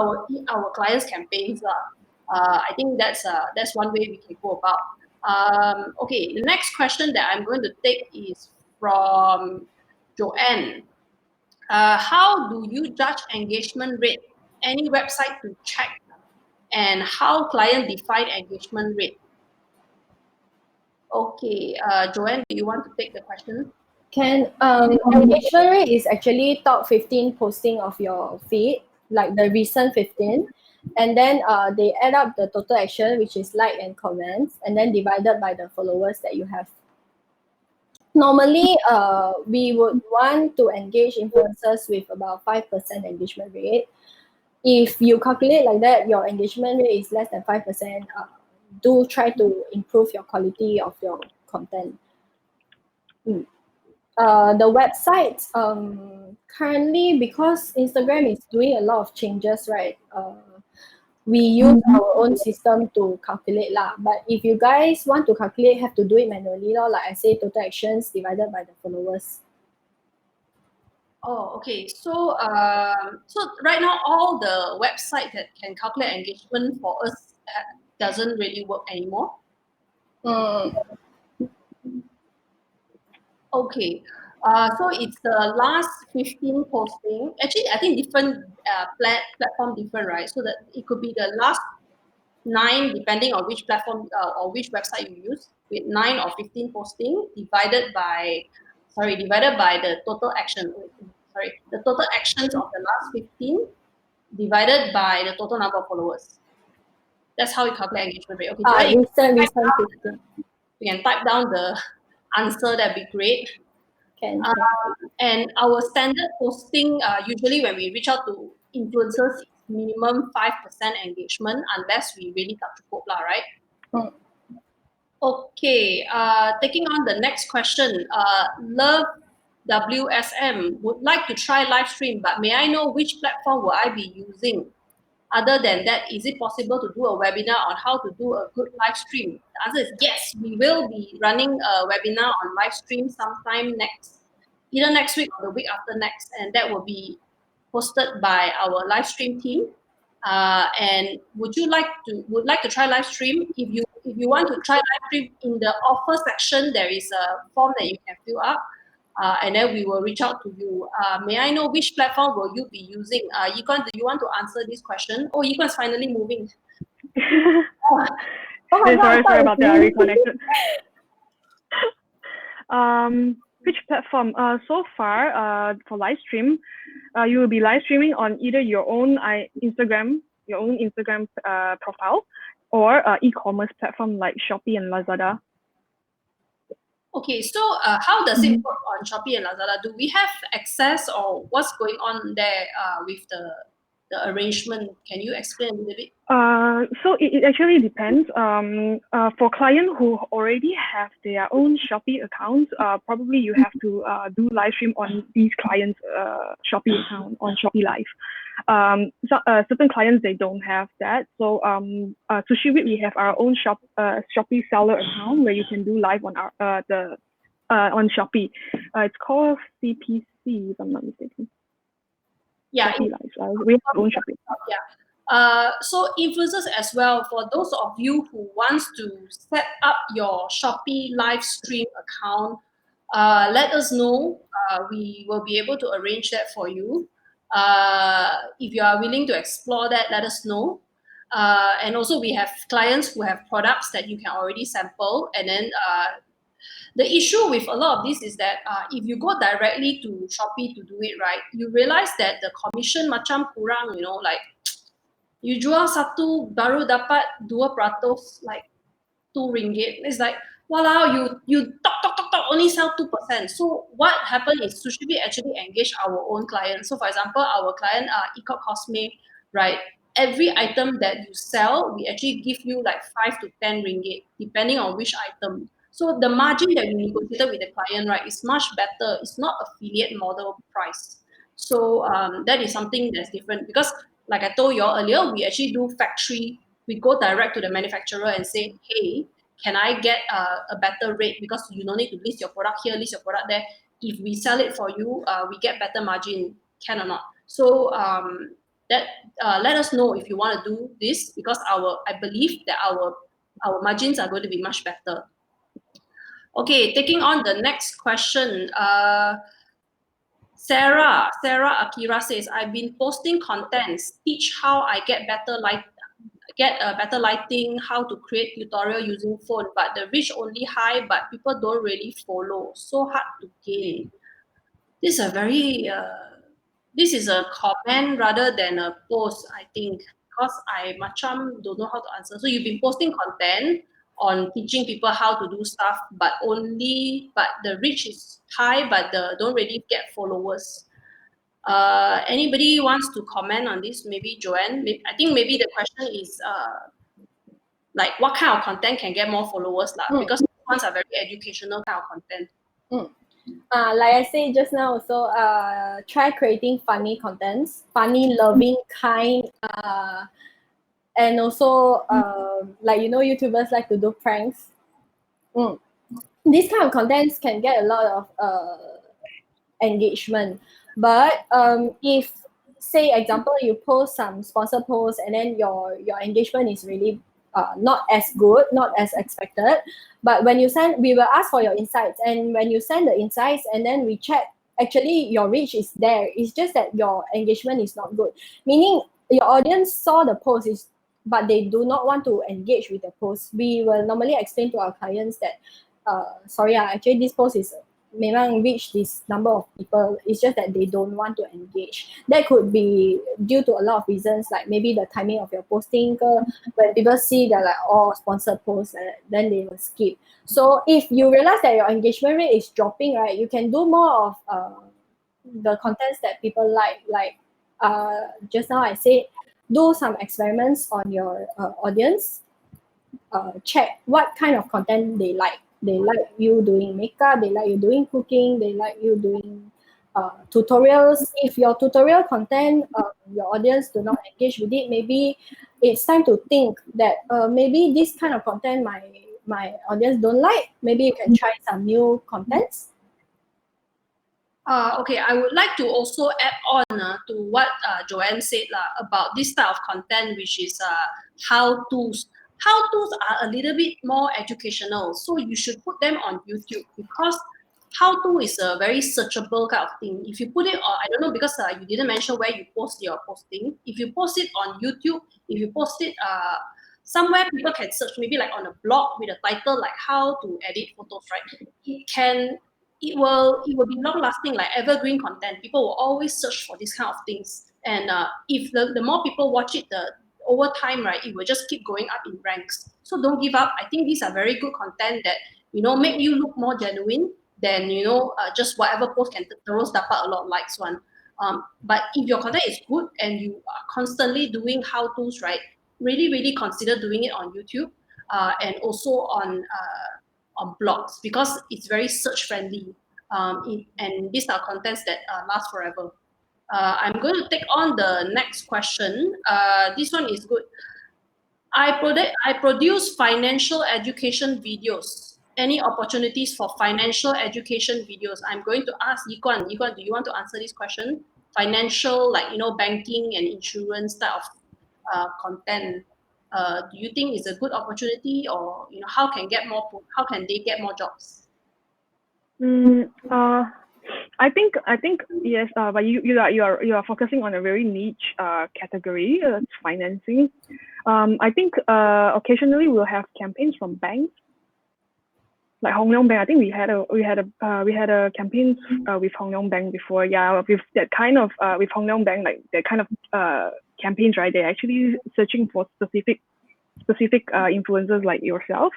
A: our clients' campaigns. I think that's one way we can go about. Okay, the next question that I'm going to take is from Joanne. How do you judge engagement rate? Any website to check? And how client define engagement rate? Okay, Joanne, do you want to take the question?
B: Engagement rate is actually top 15 posting of your feed, like the recent 15. And then they add up the total action, which is like and comments, and then divided by the followers that you have. Normally, we would want to engage influencers with about 5% engagement rate. If you calculate like that, your engagement rate is less than 5%, do try to improve your quality of your content. The website, currently, because Instagram is doing a lot of changes, right? We use our own system to calculate lah. But if you guys want to calculate, have to do it manually lor. Like I say, total actions divided by the followers.
A: Oh, okay. So, so right now, all the website that can calculate engagement for us doesn't really work anymore. Okay. So it's the last 15 posting. Actually, I think different platform different, right? So that it could be the last 9, depending on which platform or which website you use, with 9 or 15 posting divided by the total action. The total actions of the last 15 divided by the total number of followers. That's how you calculate engagement rate. Okay,
B: recent
A: 15. You can type down the answer, that'd be great.
B: Can.
A: And our standard posting, usually when we reach out to influencers, minimum 5% engagement, unless we really touch the code, right? Okay, taking on the next question. Love WSM would like to try live stream, but may I know which platform will I be using? Other than that, is it possible to do a webinar on how to do a good live stream? The answer is yes. We will be running a webinar on live stream sometime either next week or the week after next, and that will be hosted by our live stream team. And would like to try live stream? If you want to try live stream, in the offer section there is a form that you can fill up. And then we will reach out to you. May I know which platform will you be using? Yikon, do you want to answer this question? Oh, Yikon's finally moving.
C: Sorry about that, I reconnected. Which platform? So far, for live stream, you will be live streaming on either your own Instagram profile, or e-commerce platform like Shopee and Lazada.
A: Okay, so how does it work on Shopee and Lazada? Do we have access, or what's going on there with the arrangement? Can you explain a little bit?
C: So it actually depends. For clients who already have their own Shopee accounts, probably you have to do live stream on these clients' Shopee account on Shopee Live. Certain clients, they don't have that. So SushiVid, we have our own Shopee seller account where you can do live on our on Shopee. It's called CPC, if I'm not mistaken.
A: Yeah,
C: Shopee Live. We have our own Shopee.
A: Yeah. So influencers as well, for those of you who wants to set up your Shopee live stream account, let us know. We will be able to arrange that for you. If you are willing to explore that, let us know. And also we have clients who have products that you can already sample, and then the issue with a lot of this is that if you go directly to Shopee to do it, right, you realize that the commission macam kurang, like you jual satu baru dapat 2%, like RM2. It's like, wow, you talk, only sell 2%. So what happened is SushiVid actually engaged our own clients. So for example, our client Ecot Cosme, right? Every item that you sell, we actually give you like 5 to 10 ringgit, depending on which item. So the margin that we negotiated with the client, right, is much better. It's not affiliate model price. So that is something that's different because, like I told you all earlier, we actually do factory. We go direct to the manufacturer and say, hey, can I get a better rate, because you don't need to list your product here, list your product there. If we sell it for you, we get better margin, can or not. So let us know if you want to do this, because I believe that our margins are going to be much better. Okay, taking on the next question. Sarah Akira says, I've been posting contents, teach how I get better lighting, how to create tutorial using phone, but the reach only high, but people don't really follow. So hard to gain. This is a very this is a comment rather than a post, I think, because I macam don't know how to answer. So you've been posting content on teaching people how to do stuff, but the reach is high, but don't really get followers. Anybody wants to comment on this? Maybe Joanne. I think maybe the question is like what kind of content can get more followers, because ones are very educational kind of content.
B: Like I said just now, also try creating funny contents, funny, loving, kind, and also like YouTubers like to do pranks. These kind of contents can get a lot of engagement, but if, say example, you post some sponsor posts and then your engagement is really not as good, not as expected, but when you send, we will ask for your insights, and when you send the insights and then we check, actually your reach is there, it's just that your engagement is not good, meaning your audience saw the post but they do not want to engage with the post. We will normally explain to our clients that sorry, actually this post is memang reach this number of people, it's just that they don't want to engage. That could be due to a lot of reasons, like maybe the timing of your posting, when people see that like all sponsored posts, then they will skip. So if you realize that your engagement rate is dropping, right, you can do more of the contents that people like just now I said, do some experiments on your audience, check what kind of content they like. They like you doing makeup, they like you doing cooking, they like you doing tutorials. If your tutorial content, your audience do not engage with it, maybe it's time to think that maybe this kind of content my audience don't like. Maybe you can try some new contents.
A: Okay, I would like to also add on to what Joanne said about this type of content, which is how-tos. How-tos are a little bit more educational, so you should put them on YouTube, because how-to is a very searchable kind of thing. If you put it on, I don't know, because you didn't mention where you post your posting. If you post it on YouTube, if you post it somewhere people can search, maybe like on a blog with a title like how to edit photos, right? It will be long lasting, like evergreen content. People will always search for this kind of things, and if the more people watch it, the over time, right, it will just keep going up in ranks. So don't give up. I think these are very good content that, make you look more genuine than, just whatever post can terus dapat a lot of likes one. But if your content is good and you are constantly doing how-tos, right, really, really consider doing it on YouTube, and also on blogs, because it's very search friendly. And these are contents that last forever. I'm going to take on the next question. This one is good. I produce financial education videos. Any opportunities for financial education videos? I'm going to ask Yikwan. Yikwan, do you want to answer this question? Financial, like, banking and insurance type of content. Do you think is a good opportunity, or how can they get more jobs?
C: I think yes, but you are focusing on a very niche category, financing. I think occasionally we'll have campaigns from banks, like Hong Leong Bank. I think we had a campaign with Hong Leong Bank before. Yeah, with that kind of with Hong Leong Bank, like that kind of campaigns, right? They're actually searching for specific influencers like yourself.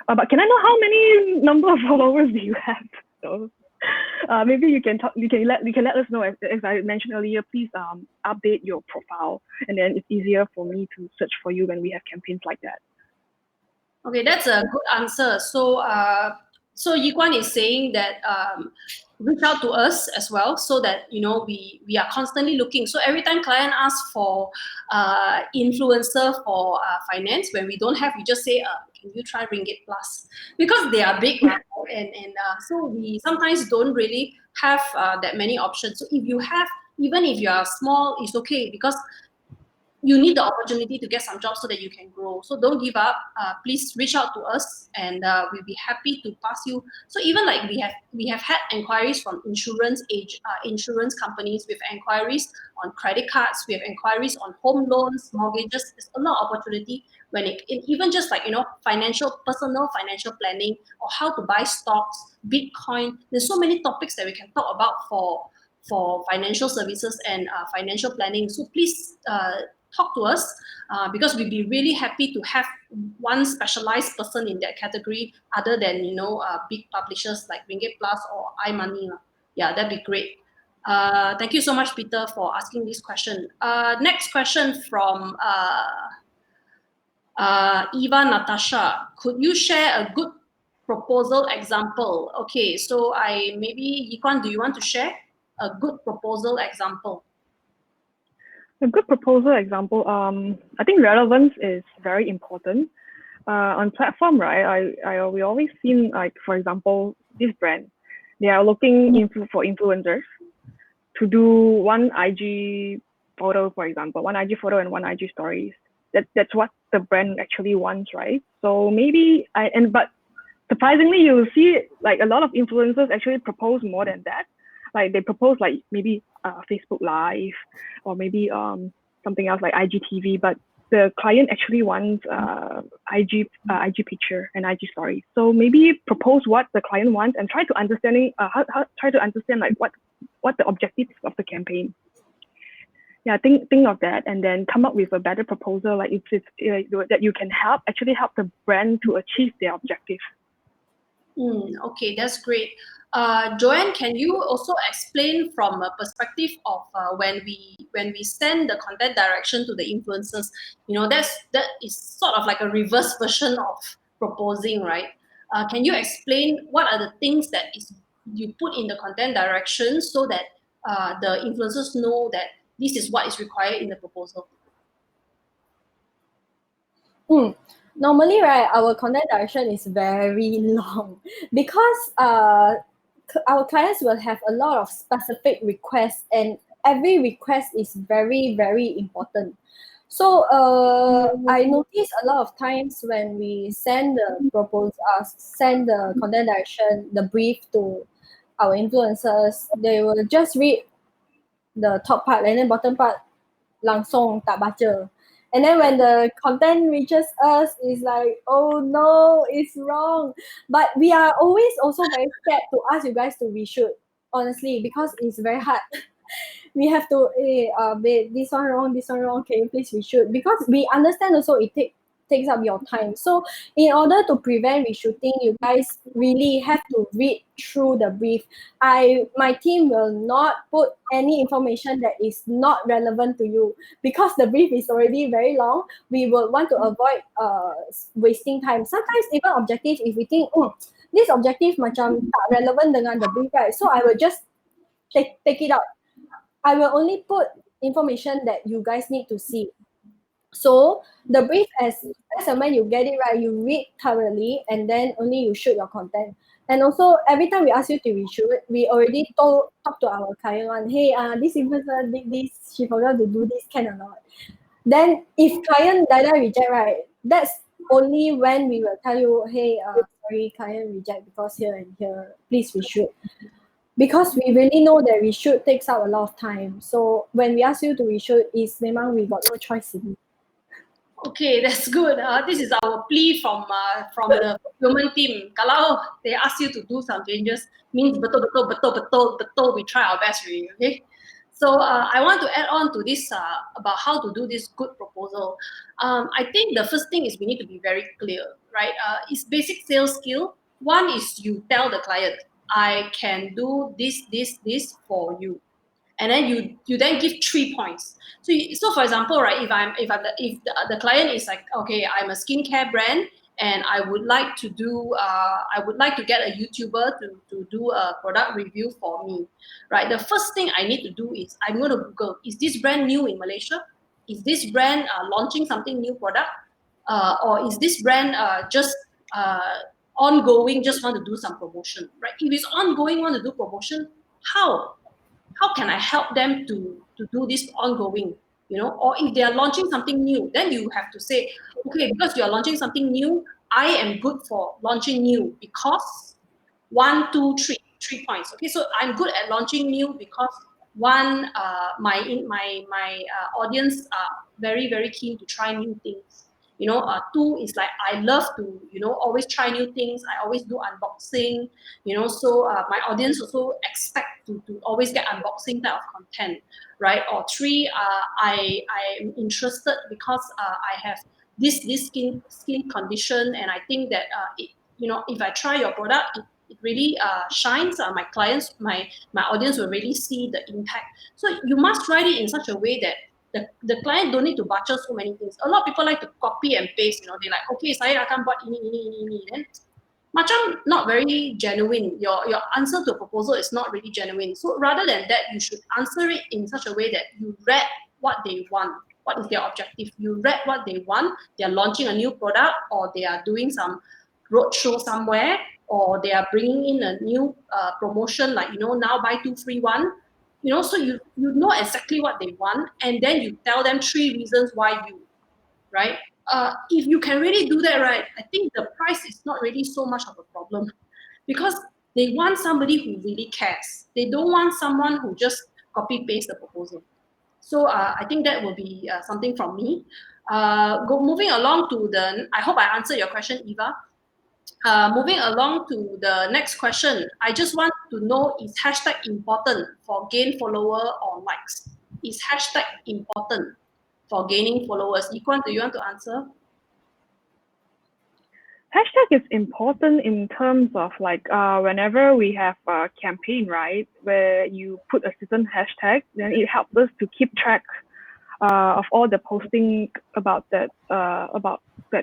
C: But can I know how many number of followers do you have? So, maybe you can let us know. As I mentioned earlier, please update your profile, and then it's easier for me to search for you when we have campaigns like that.
A: Okay, that's a good answer. So Yikwan is saying that reach out to us as well, so that we are constantly looking. So every time client asks for influencer for finance, when we don't have, we just say, can you try Ringgit Plus, because they are big, right? and so we sometimes don't really have that many options. So if you have, even if you are small, it's okay, because you need the opportunity to get some jobs so that you can grow. So don't give up. Please reach out to us, and we'll be happy to pass you. So even like we have had inquiries from insurance companies. We have inquiries on credit cards. We have inquiries on home loans, mortgages. There's a lot of opportunity when even just like personal financial planning, or how to buy stocks, Bitcoin. There's so many topics that we can talk about for financial services and financial planning. So please talk to us, because we'd be really happy to have one specialized person in that category, other than big publishers like Ringgit Plus or iMoney. Yeah, that'd be great. Thank you so much, Peter, for asking this question. Next question from Eva Natasha. Could you share a good proposal example? Okay, so maybe Yikwan, do you want to share a good proposal example?
C: A good proposal example, I think relevance is very important. On platform, right? We always seen, like, for example, this brand, they are looking for influencers to do one IG photo, for example, one IG photo and one IG stories. That's what the brand actually wants, right? So maybe but surprisingly, you will see like a lot of influencers actually propose more than that. Like they propose like maybe Facebook Live, or maybe something else like IGTV, but the client actually wants IG picture and IG story. So maybe propose what the client wants and try to understand like what the objectives of the campaign. Yeah, think of that, and then come up with a better proposal, like that you can help the brand to achieve their objective.
A: Okay, that's great. Joanne, can you also explain from a perspective of when we send the content direction to the influencers? That is sort of like a reverse version of proposing, right? Can you explain what are the things that you put in the content direction, so that the influencers know that this is what is required in the proposal?
B: Normally, right, our content direction is very long, because our clients will have a lot of specific requests, and every request is very, very important. So I notice a lot of times when we send the content direction, the brief to our influencers, they will just read the top part, and then bottom part langsung tak baca. And then when the content reaches us, it's like, oh no, it's wrong. But we are always also very scared to ask you guys to reshoot, honestly, because it's very hard. we have to, babe, this one wrong, can you please reshoot? Because we understand also it takes up your time. So in order to prevent reshooting, you guys really have to read through the brief. My team will not put any information that is not relevant to you because the brief is already very long. We will want to avoid wasting time. Sometimes even objective, if we think, this objective macam tak relevant dengan the brief, right? So I will just take it out. I will only put information that you guys need to see. So the brief, as and when you get it right, you read thoroughly and then only you shoot your content. And also every time we ask you to reshoot, we already talk to our client on, hey, this influencer did this, she forgot to do this, can or not. Then if client die reject, right, that's only when we will tell you, hey, sorry, client reject because here and here, please reshoot. Because we really know that reshoot takes up a lot of time. So when we ask you to reshoot, is memang we got no choice.
A: Okay, that's good. This is our plea from the procurement team. Kalau they ask you to do some changes, means betul. We try our best really. Okay. So I want to add on to this about how to do this good proposal. I think the first thing is we need to be very clear, right? It's basic sales skill. One is you tell the client, I can do this for you, and then you then give 3 points. So for example, right, if the client is like, okay, I'm a skincare brand and I would like to get a YouTuber to do a product review for me, right? The first thing I need to do is I'm going to Google, is this brand new in Malaysia? Is this brand launching something new product? Or is this brand just ongoing, just want to do some promotion, right? If it's ongoing, want to do promotion, how can I help them to do this ongoing, or if they are launching something new, then you have to say, okay, because you're launching something new, I am good for launching new because 3 points. Okay, so I'm good at launching new because one, my audience are very, very keen to try new things. Two is like I love to always try new things. I always do unboxing. So my audience also expect to always get unboxing type of content, right? Or three, I am interested because I have this skin condition, and I think that if I try your product, it really shines. My clients, my audience will really see the impact. So you must write it in such a way that the client don't need to butcher so many things. A lot of people like to copy and paste. They like, okay, saya akan buat ini. Then macam not very genuine. Your answer to a proposal is not really genuine. So rather than that, you should answer it in such a way that you read what they want. What is their objective? You read what they want. They are launching a new product, or they are doing some roadshow somewhere, or they are bringing in a new promotion, like now buy 2 free 1. So you know exactly what they want, and then you tell them 3 reasons why right? If you can really do that, right, I think the price is not really so much of a problem, because they want somebody who really cares. They don't want someone who just copy paste the proposal. So I think that will be something from me. Moving along to I hope I answered your question, Eva. Moving along to the next question, I just want to know, is hashtag important for gain follower or likes? Is hashtag important for gaining followers? Ikwan, do you want to answer?
C: Hashtag is important in terms of like whenever we have a campaign, right, where you put a certain hashtag, then it helps us to keep track of all the posting about that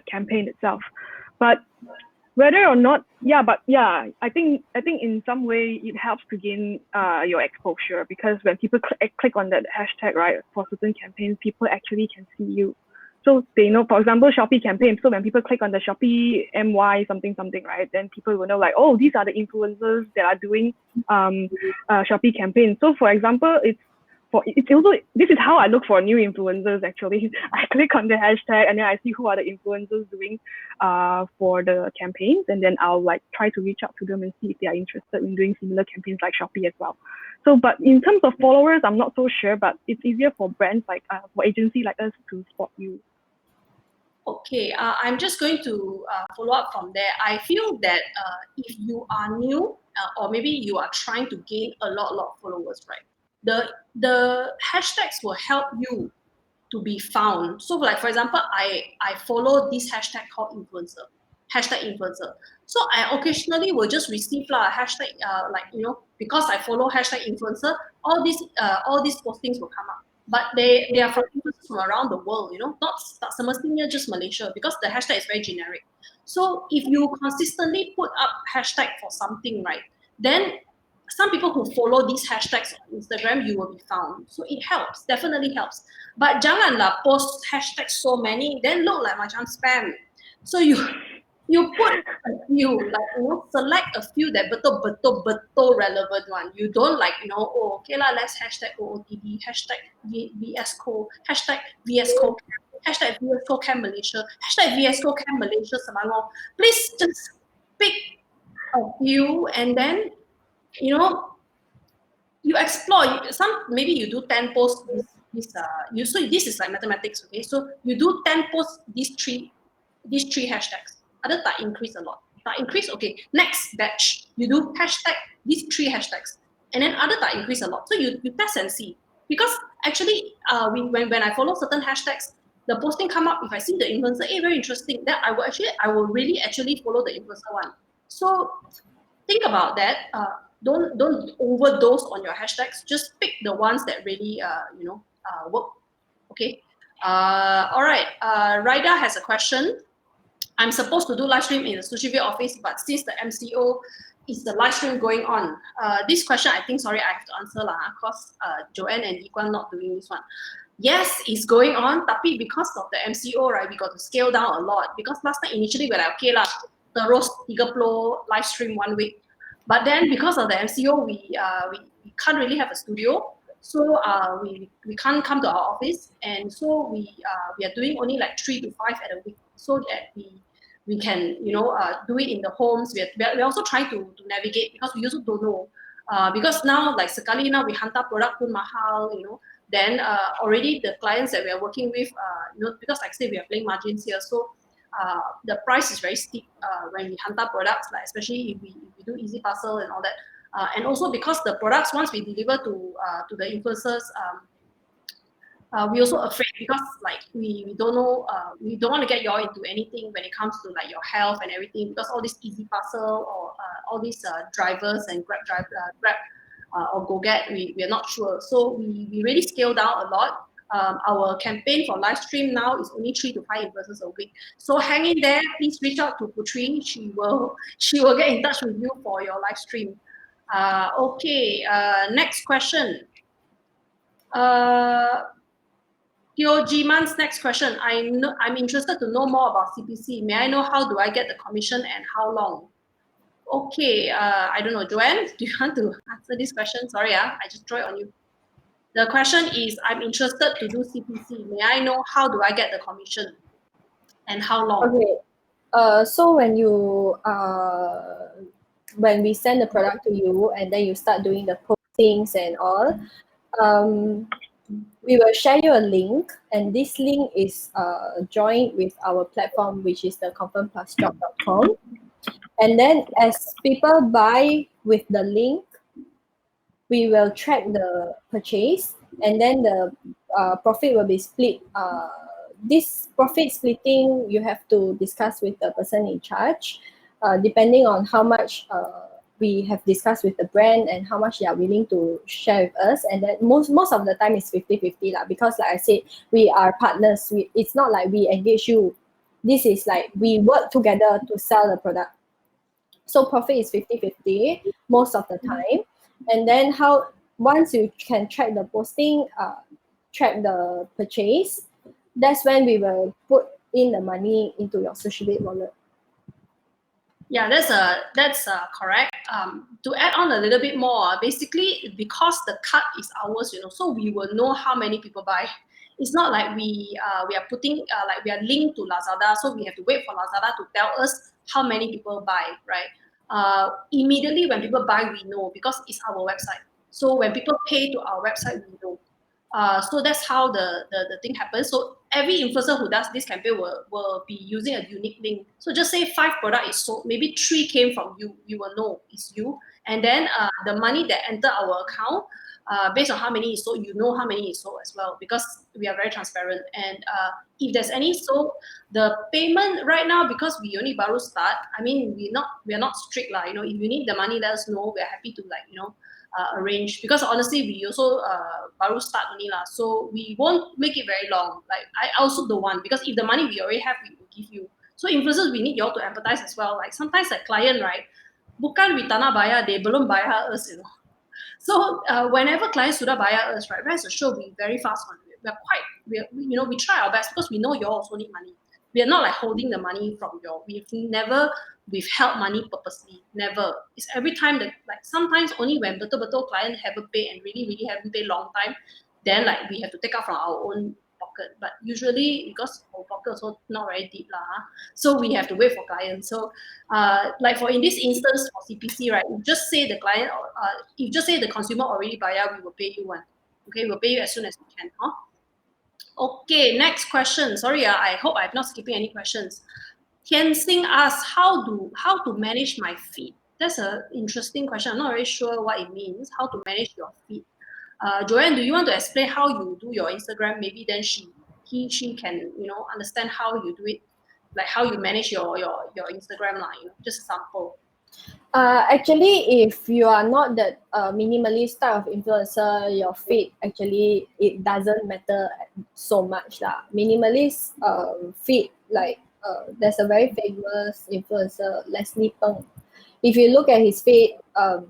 C: campaign itself. But whether or not, I think in some way it helps to gain your exposure, because when people click on that hashtag, right, for certain campaigns, people actually can see you. So they know, for example, Shopee campaign. So when people click on the Shopee MY something, right, then people will know like, oh, these are the influencers that are doing Shopee campaign. So for example, it's also, this is how I look for new influencers actually. I click on the hashtag and then I see who are the influencers doing for the campaigns, and then I'll like try to reach out to them and see if they are interested in doing similar campaigns like Shopee as well. So, but in terms of followers, I'm not so sure, but it's easier for brands like for agency like us to spot you.
A: Okay, I'm just going to follow up from there. I feel that if you are new, or maybe you are trying to gain a lot of followers, right? the hashtags will help you to be found. So like for example, I follow this hashtag called influencer. So I occasionally will just receive hashtag like because I follow hashtag influencer, all these postings will come up. But they are from influencers from around the world, not semestinya just Malaysia, because the hashtag is very generic. So if you consistently put up hashtag for something, right, then some people who follow these hashtags on Instagram, you will be found. So it helps, definitely helps. But janganlah post hashtags so many, then look like macam spam. So you put a few, like select a few that betul relevant one. You don't like okay lah, let's hashtag OOTD, hashtag VSCO, hashtag VSCO, hashtag VSCO Camp Malaysia, hashtag VSCO Camp Malaysia Selangor. Please just pick a few and then you explore. Maybe you do 10 posts. So this is like mathematics, okay? So you do 10 posts. These three hashtags. Other that increase a lot. That increase, okay. Next batch, you do hashtag these three hashtags, and then other that increase a lot. So you test and see, because actually, when I follow certain hashtags, the posting come up. If I see the influencer, very interesting. Then I will really actually follow the influencer one. So think about that. Don't overdose on your hashtags. Just pick the ones that really work. Okay. All right. Raida has a question. I'm supposed to do live stream in the SushiVid office, but since the MCO is the live stream going on, this question I think I have to answer lah, because Joanne and Ikwan not doing this one. Yes, it's going on, tapi because of the MCO, right, we got to scale down a lot. Because last time initially we're like, okay lah, terus 30 live stream 1 week. But then because of the MCO, we can't really have a studio. So we can't come to our office, and so we are doing only like 3 to 5 at a week, so that we can do it in the homes. We're also trying to navigate, because we also don't know. Because now like sekali now we hantar product pun mahal, then already the clients that we are working with, because like I say we are playing margins here, so the price is very steep when we hantar products, like especially if we do easy parcel and all that. And also because the products, once we deliver to the influencers, we also afraid, because like we don't know, we don't want to get you all into anything when it comes to like your health and everything, because all this easy parcel or all these drivers and Grab or GoGet, we are not sure. So we really scale down a lot. Our campaign for live stream now is only 3 to 5 influencers a week. So hang in there. Please reach out to Putri. She will get in touch with you for your live stream. Okay. Next question. Teo Jiman's next question. I'm interested to know more about CPC. May I know how do I get the commission and how long? Okay. I don't know. Joanne, do you want to answer this question? Sorry, I just throw it on you. The question is, I'm interested to do CPC. May I know how do I get the commission and how long?
B: Okay. So when you when we send the product to you and then you start doing the postings and all, we will share you a link, and this link is joined with our platform, which is the confirmplusjob.com. And then as people buy with the link, we will track the purchase, and then the profit will be split. This profit splitting, you have to discuss with the person in charge, depending on how much we have discussed with the brand and how much they are willing to share with us. And then most of the time it's 50-50 lah, because like I said, we are partners. It's not like we engage you. This is like we work together to sell the product. So profit is 50-50 most of the time. And then once you can track the posting, track the purchase, that's when we will put in the money into your SushiVid wallet.
A: Yeah, that's correct. To add on a little bit more, basically because the cut is ours, so we will know how many people buy. It's not like we are putting like we are linked to Lazada, so we have to wait for Lazada to tell us how many people buy, right? Immediately when people buy, we know, because it's our website. So when people pay to our website, we know. So that's how the thing happens. So every influencer who does this campaign will be using a unique link. So just say 5 product is sold, maybe 3 came from you. You will know it's you, and then the money that enter our account based on how many is sold, you know how many is sold as well, because we are very transparent. And if there's any sold, the payment right now, because we only baru start, I mean, we are not strict lah. You know, if you need the money, let us know. We're happy to arrange, because honestly we also baru start only lah, so we won't make it very long. Like I also don't want, because if the money we already have, we will give you. So influencers, we need you all to empathize as well. Like sometimes a client, right, bukan we tanah bayar, they belum bayar us, you know. So whenever clients sudah bayar us, right, rest assured we very fast on it. We try our best, because we know you all also need money. We are not like holding the money from you all. We've never withheld money purposely. Never. It's every time that, like, sometimes only when betul-betul client haven't paid and really, really haven't paid long time, then like we have to take out from our own pocket. But usually, because our pocket also not very deep lah, so we have to wait for clients. So like in this instance for CPC, right, you just say the client, you just say the consumer already bayar, we will pay you one. Okay, we'll pay you as soon as we can. Okay, next question. Sorry, I hope I'm not skipping any questions. Tian Xing asks, how to manage my feed? That's an interesting question. I'm not very sure what it means. How to manage your feed? Joanne, do you want to explain how you do your Instagram? Maybe then she can understand how you do it, like how you manage your Instagram line. Just a sample.
B: Actually, if you are not that minimalist type of influencer, your feed actually it doesn't matter so much lah. Minimalist feed, like there's a very famous influencer, Leslie Peng. If you look at his feed,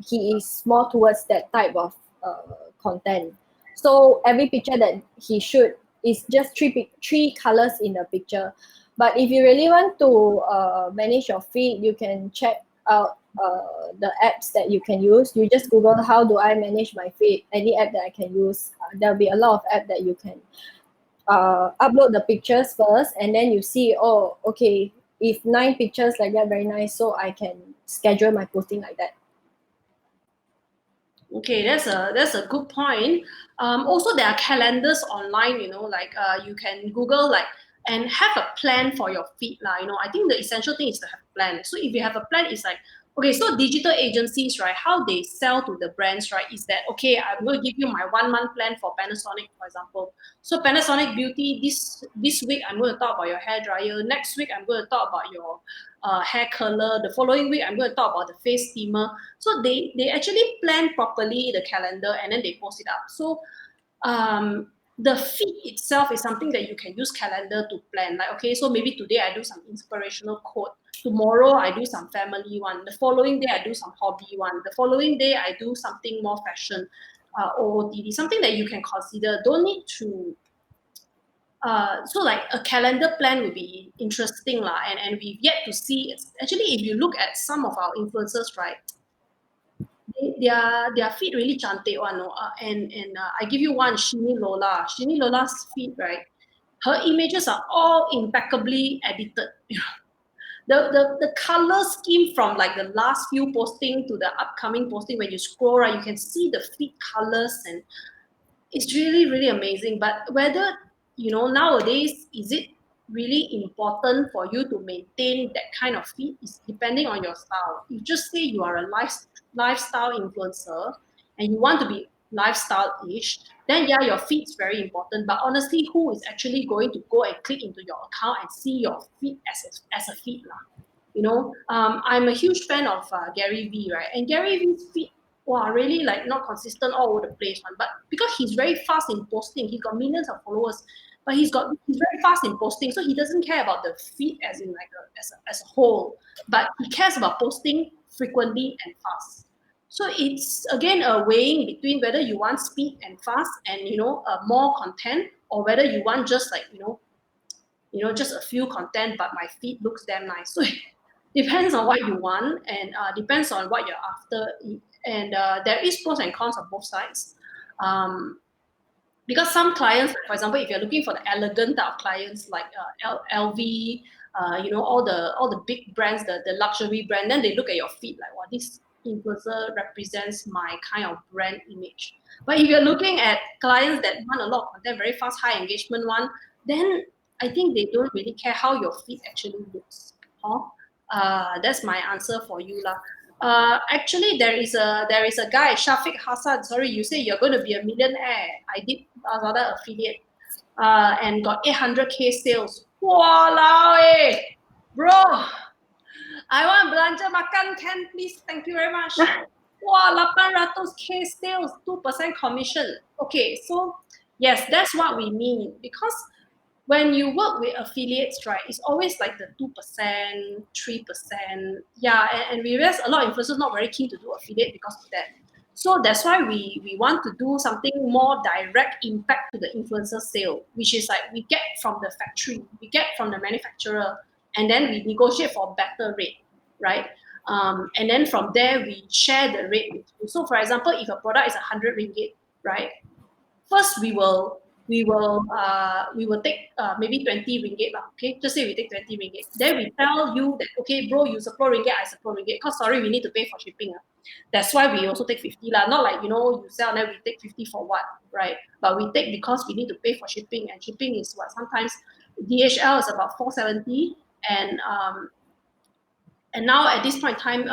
B: he is more towards that type of content. So every picture that he shoot is just three colors in the picture. But if you really want to manage your feed, you can check out the apps that you can use. You just Google how do I manage my feed, any app that I can use. There'll be a lot of apps that you can upload the pictures first, and then you see, oh, okay, if 9 pictures like that, very nice, so I can schedule my posting like that.
A: Okay, that's a good point. Also, there are calendars online. Like you can Google and have a plan for your feed lah. I think the essential thing is to have a plan. So if you have a plan, it's like, okay, so digital agencies, right, how they sell to the brands, right, is that, okay, I'm going to give you my 1 month plan for Panasonic, for example. So Panasonic Beauty, this week I'm going to talk about your hair dryer. Next week I'm going to talk about your hair curler. The following week I'm going to talk about the face steamer. So they actually plan properly the calendar, and then they post it up. So the feed itself is something that you can use calendar to plan. Like, okay, so maybe today I do some inspirational quote. Tomorrow I do some family one. The following day I do some hobby one. The following day I do something more fashion, OOTD, something that you can consider. Don't need to. So like a calendar plan would be interesting lah, and we've yet to see. Actually, if you look at some of our influencers, right, their feed really cantik one, no? And I give you one, Shini Lola. Shini Lola's feed, right? Her images are all impeccably edited. The color scheme from like the last few posting to the upcoming posting, when you scroll, right, you can see the feed colors, and it's really, really amazing. But whether, nowadays, is it really important for you to maintain that kind of feed is depending on your style. You just say you are a lifestyle influencer and you want to be lifestyle-ish, then yeah, your feed is very important. But honestly, who is actually going to go and click into your account and see your feed as a feed lah? I'm a huge fan of Gary Vee, right? And Gary Vee's feed, wow, really like not consistent all over the place one. But because he's very fast in posting, he's got millions of followers, but he's very fast in posting, so he doesn't care about the feed as in like as a whole, but he cares about posting frequently and fast. So it's again a weighing between whether you want speed and fast and more content, or whether you want just like just a few content, but my feed looks damn nice. So it depends on what you want, and depends on what you're after, and there is pros and cons on both sides. Because some clients, for example, if you're looking for the elegant type of clients like LV, all the big brands, the luxury brand, then they look at your feed like, wow, this influencer represents my kind of brand image. But if you're looking at clients that want a lot of content, very fast, high engagement one, then I think they don't really care how your feed actually looks. That's my answer for you lah. Actually, there is a guy, Shafiq Hassan. Sorry, you say you're going to be a millionaire. I did another affiliate, and got 800K sales. Walao eh, bro. I want belanja makan, can please? Thank you very much. Wow, 800K sales, 2% commission. Okay, so yes, that's what we mean, because when you work with affiliates, right, it's always like the 2%, 3%. Yeah, and we realize a lot of influencers not very keen to do affiliate because of that. So that's why we want to do something more direct impact to the influencer sale, which is like we get from the factory, we get from the manufacturer, and then we negotiate for a better rate, right? And then from there we share the rate with you. So for example, if a product is 100 ringgit, right? First we will take maybe 20 ringgit lah, okay? Just say we take 20 ringgit. Then we tell you that, okay, bro, you support ringgit, I support ringgit. Because sorry, we need to pay for shipping. That's why we also take 50 lah. Not like, you sell and then we take 50 for what, right? But we take because we need to pay for shipping, and shipping is what? Sometimes DHL is about 470, and now at this point in time,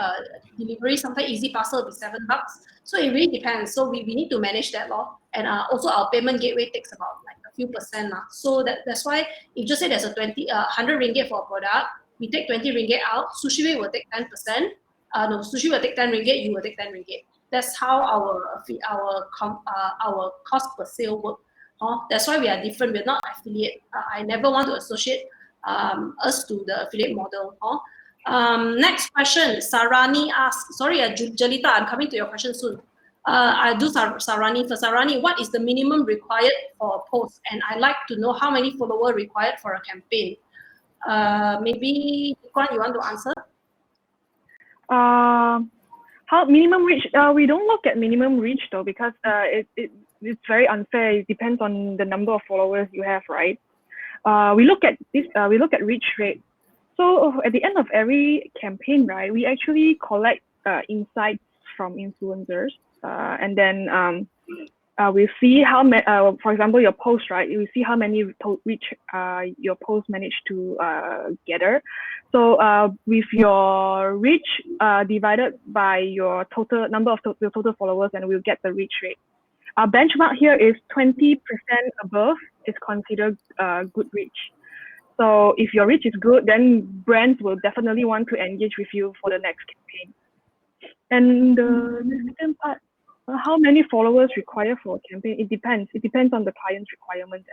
A: delivery, sometimes easy parcel will be $7. So it really depends. So we need to manage that law. And also our payment gateway takes about like a few percent. So that's why if just say there's a 100 ringgit for a product, we take 20 ringgit out, SushiVid will take 10%. No, Sushi will take 10 ringgit, you will take 10 ringgit. That's how our cost per sale work. That's why we are different. We're not affiliate. I never want to associate us to the affiliate model. Next question, Sarani asks, sorry, Jalita, I'm coming to your question soon. I'll do Sarani first. Sarani, what is the minimum required for a post? And I'd like to know how many followers required for a campaign. Maybe, Kwan, you want to answer?
C: How minimum reach? We don't look at minimum reach though, because it's very unfair. It depends on the number of followers you have, right? We look at this. We look at reach rate. So at the end of every campaign, right, we actually collect insights from influencers, and then we see how many. For example, your post, right? We see how many reach your post managed to gather. So with your reach divided by your total number of your total followers, and we'll get the reach rate. Our benchmark here is 20% above is considered good reach. So if your reach is good, then brands will definitely want to engage with you for the next campaign. And the second part, how many followers required for a campaign? It depends. It depends on the client's requirements.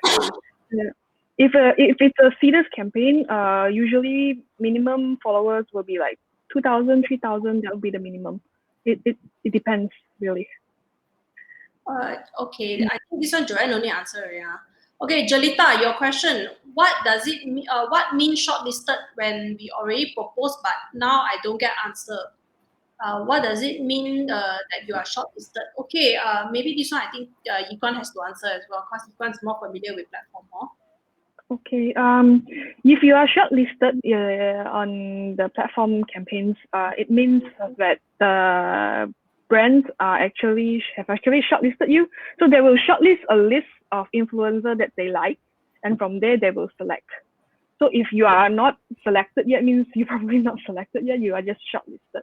C: If it's a serious campaign, usually minimum followers will be like 2,000, 3,000. That will be the minimum. It depends really.
A: Okay, I think this one Joanne only answered. Yeah. Okay, Jalita, your question. What does it mean? What means shortlisted when we already proposed, but now I don't get answer? What does it mean that you are shortlisted? Okay, maybe this one I think Yikon has to answer as well, because Yikon is more familiar with platform.
C: Okay. If you are shortlisted on the platform campaigns, it means that the brands have actually shortlisted you. So they will shortlist a list of influencers that they like, and from there they will select. So if you are not selected yet, means you're probably not selected yet. You are just shortlisted.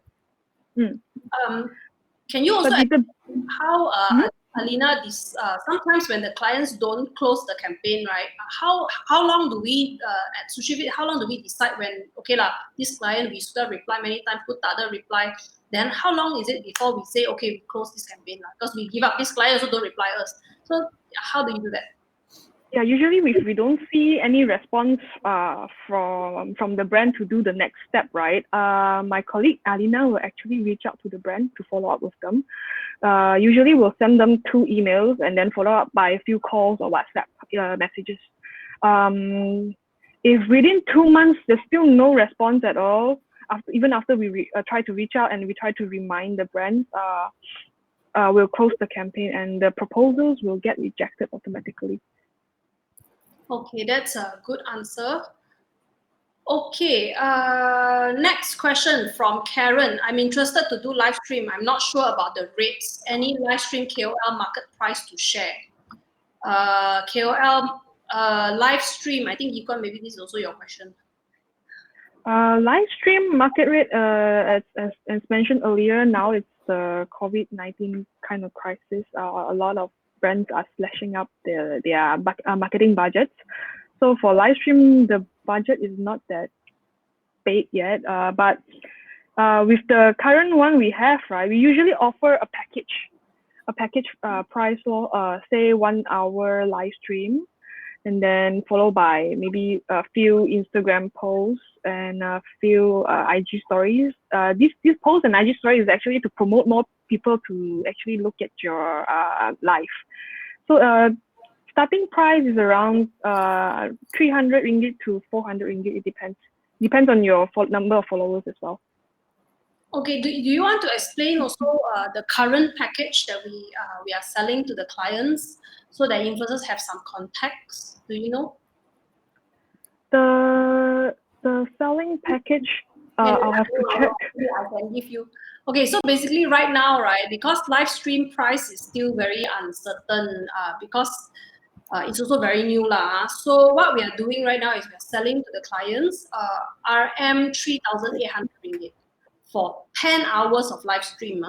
A: Can you also how Alina, sometimes when the clients don't close the campaign, right? How long do we at SushiVid? How long do we decide when this client we should have reply many times, put the other reply? Then how long is it before we say okay, we close this campaign? Because we give up, this client also don't reply us. So how do you do that?
C: Yeah, usually if we don't see any response from the brand to do the next step, right? My colleague Alina will actually reach out to the brand to follow up with them. Usually we'll send them 2 emails and then follow up by a few calls or WhatsApp messages. If within 2 months there's still no response at all, even after we try to reach out and we try to remind the brands, we'll close the campaign and the proposals will get rejected automatically.
A: Okay, that's a good answer. Okay, next question from Karen. I'm interested to do live stream. I'm not sure about the rates. Any live stream KOL market price to share? KOL live stream, I think Yikon, maybe this is also your question.
C: Live stream market rate, as mentioned earlier, now it's the COVID-19 kind of crisis. A lot of brands are slashing up their marketing budgets. So for live stream, the budget is not that big yet. But with the current one we have, right, we usually offer a package price for say 1 hour live stream, and then followed by maybe a few Instagram posts and a few IG stories. These posts and IG stories is actually to promote more people to actually look at your live. So starting price is around 300 ringgit to 400 ringgit. It depends on your number of followers as well.
A: Okay, do you want to explain also the current package that we are selling to the clients so that influencers have some context? Do you know?
C: The selling package, I'll have to check.
A: I can give you. Okay, so basically right now, right, because live stream price is still very uncertain because it's also very new lah. So what we are doing right now is we are selling to the clients RM 3,800 ringgit for 10 hours of live stream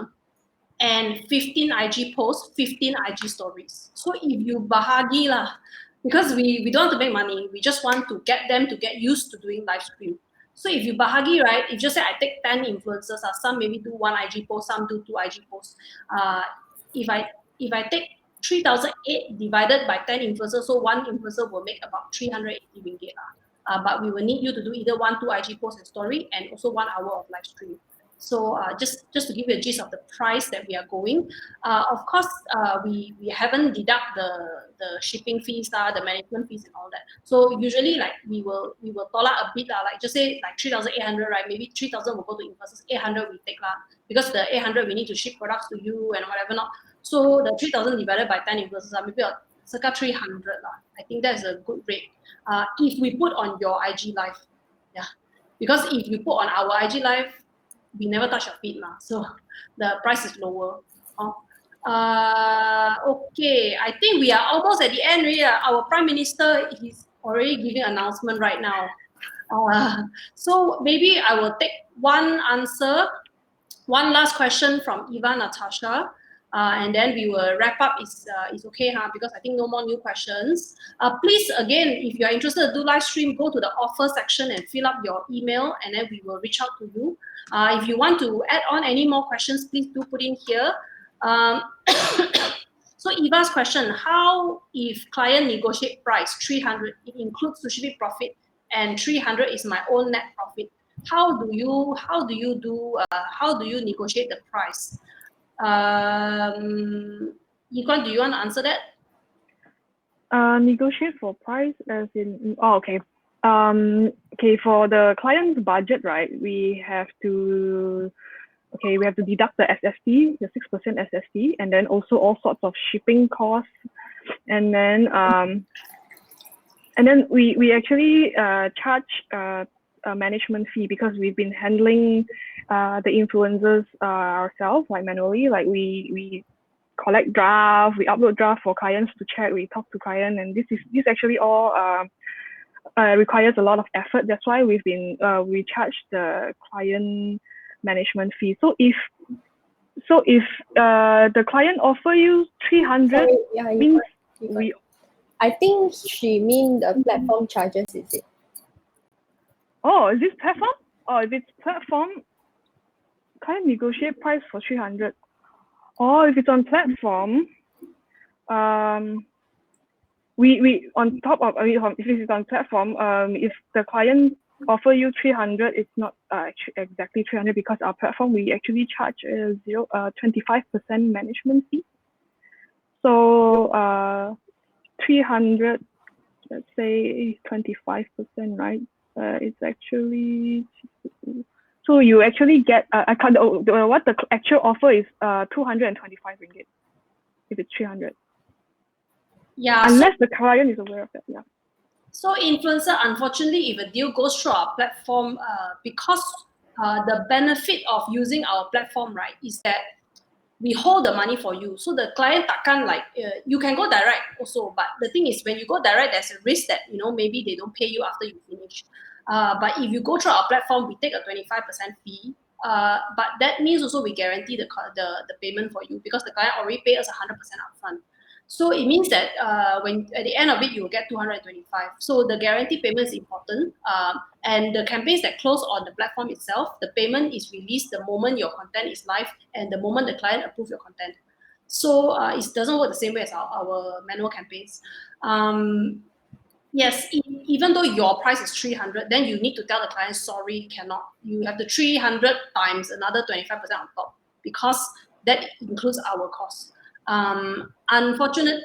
A: and 15 IG posts, 15 IG stories. So if you bahagi lah, because we don't want to make money, we just want to get them to get used to doing live stream. So if you bahagi, right, if just say I take 10 influencers, some maybe do 1 IG post, some do 2 IG posts. If I take 3,008 divided by 10 influencers, so one influencer will make about 380 ringgit. But we will need you to do either 1, 2 IG posts and story and also 1 hour of live stream. So just to give you a gist of the price that we are going, of course we haven't deduct the shipping fees, the management fees and all that. So usually like we will dollar a bit, like just say like 3,800, right? Maybe 3,000 will go to influencers, 800 we take because the 800 we need to ship products to you and whatever not. So the 3,000 divided by 10 influencers maybe circa 300 I think that's a good rate. If we put on your IG live, yeah, because if you put on our IG live, we never touch your feed so the price is lower. Okay, I think we are almost at the end. Our Prime Minister is already giving an announcement right now. So maybe I will take one last question from Eva Natasha. And then we will wrap up. It's okay, because I think no more new questions. Please, again, if you are interested to do live stream, go to the offer section and fill up your email, and then we will reach out to you. If you want to add on any more questions, please do put in here. So Eva's question: how if client negotiate price 300, it includes SushiVid profit, and 300 is my own net profit? How do you negotiate the price? Yikon, do you want to answer that?
C: Negotiate for price as in, okay. Okay, for the client's budget, right, we have to deduct the SST, the 6% SST, and then also all sorts of shipping costs. And then we actually charge a management fee because we've been handling the influencers ourselves, like manually. Like we collect draft, we upload draft for clients to check, we talk to client, and this actually all requires a lot of effort. That's why we charge the client management fee. So if the client offer you 300, means we.
B: I think she mean the platform charges, is it?
C: Oh, is this platform? Oh, if it's platform, client negotiate price for 300. Oh, if it's on platform, we on top of, if it's on platform, if the client offer you 300, it's not exactly 300 because our platform, we actually charge 25% management fee. So 300, let's say 25%, right? It's actually, so you actually get what the actual offer is 225 ringgit if it's 300.
A: Yeah.
C: Unless the client is aware of that, yeah.
A: So influencer, unfortunately, if a deal goes through our platform, because the benefit of using our platform, right, is that we hold the money for you. So the client takkan you can go direct also, but the thing is when you go direct, there's a risk that maybe they don't pay you after you finish. But if you go through our platform, we take a 25% fee. But that means also we guarantee the payment for you because the client already paid us 100% upfront. So it means that when at the end of it, you will get 225. So the guarantee payment is important. And the campaigns that close on the platform itself, the payment is released the moment your content is live and the moment the client approves your content. So it doesn't work the same way as our manual campaigns. Yes, even though your price is 300, then you need to tell the client, sorry, cannot. You have the 300 times another 25% on top because that includes our cost. Unfortunate,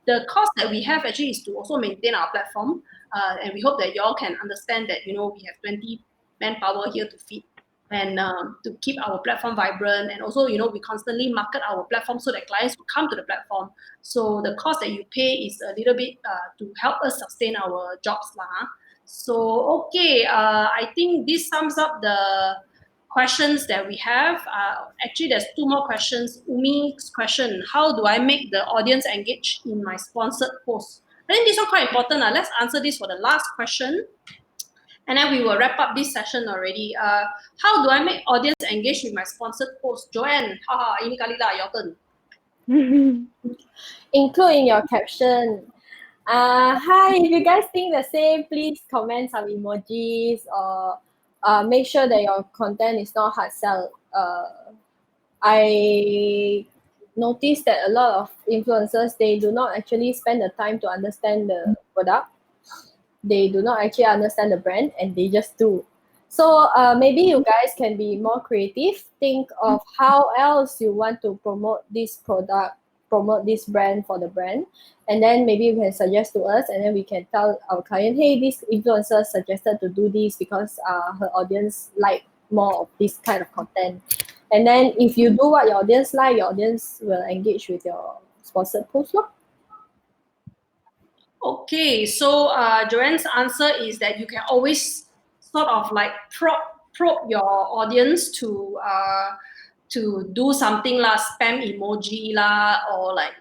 A: the cost that we have actually is to also maintain our platform. And we hope that y'all can understand that, we have 20 manpower here to feed and to keep our platform vibrant. And also, we constantly market our platform so that clients will come to the platform. So the cost that you pay is a little bit to help us sustain our jobs. So, okay, I think this sums up the questions that we have. Actually, there's two more questions. Umi's question, how do I make the audience engage in my sponsored post? I think this one quite important. Let's answer this for the last question. And then we will wrap up this session already. How do I make audience engage with my sponsored post? Joanne, ini kali lah, your turn.
B: Include in your caption. Hi, if you guys think the same, please comment some emojis or make sure that your content is not hard sell. I noticed that a lot of influencers, they do not actually spend the time to understand the product. They do not actually understand the brand and they just do. So maybe you guys can be more creative. Think of how else you want to promote this product, promote this brand for the brand. And then maybe you can suggest to us and then we can tell our client, hey, this influencer suggested to do this because her audience like more of this kind of content. And then if you do what your audience like, your audience will engage with your sponsored post.
A: Okay, so Joanne's answer is that you can always sort of like probe your audience to do something lah, spam emoji lah, or like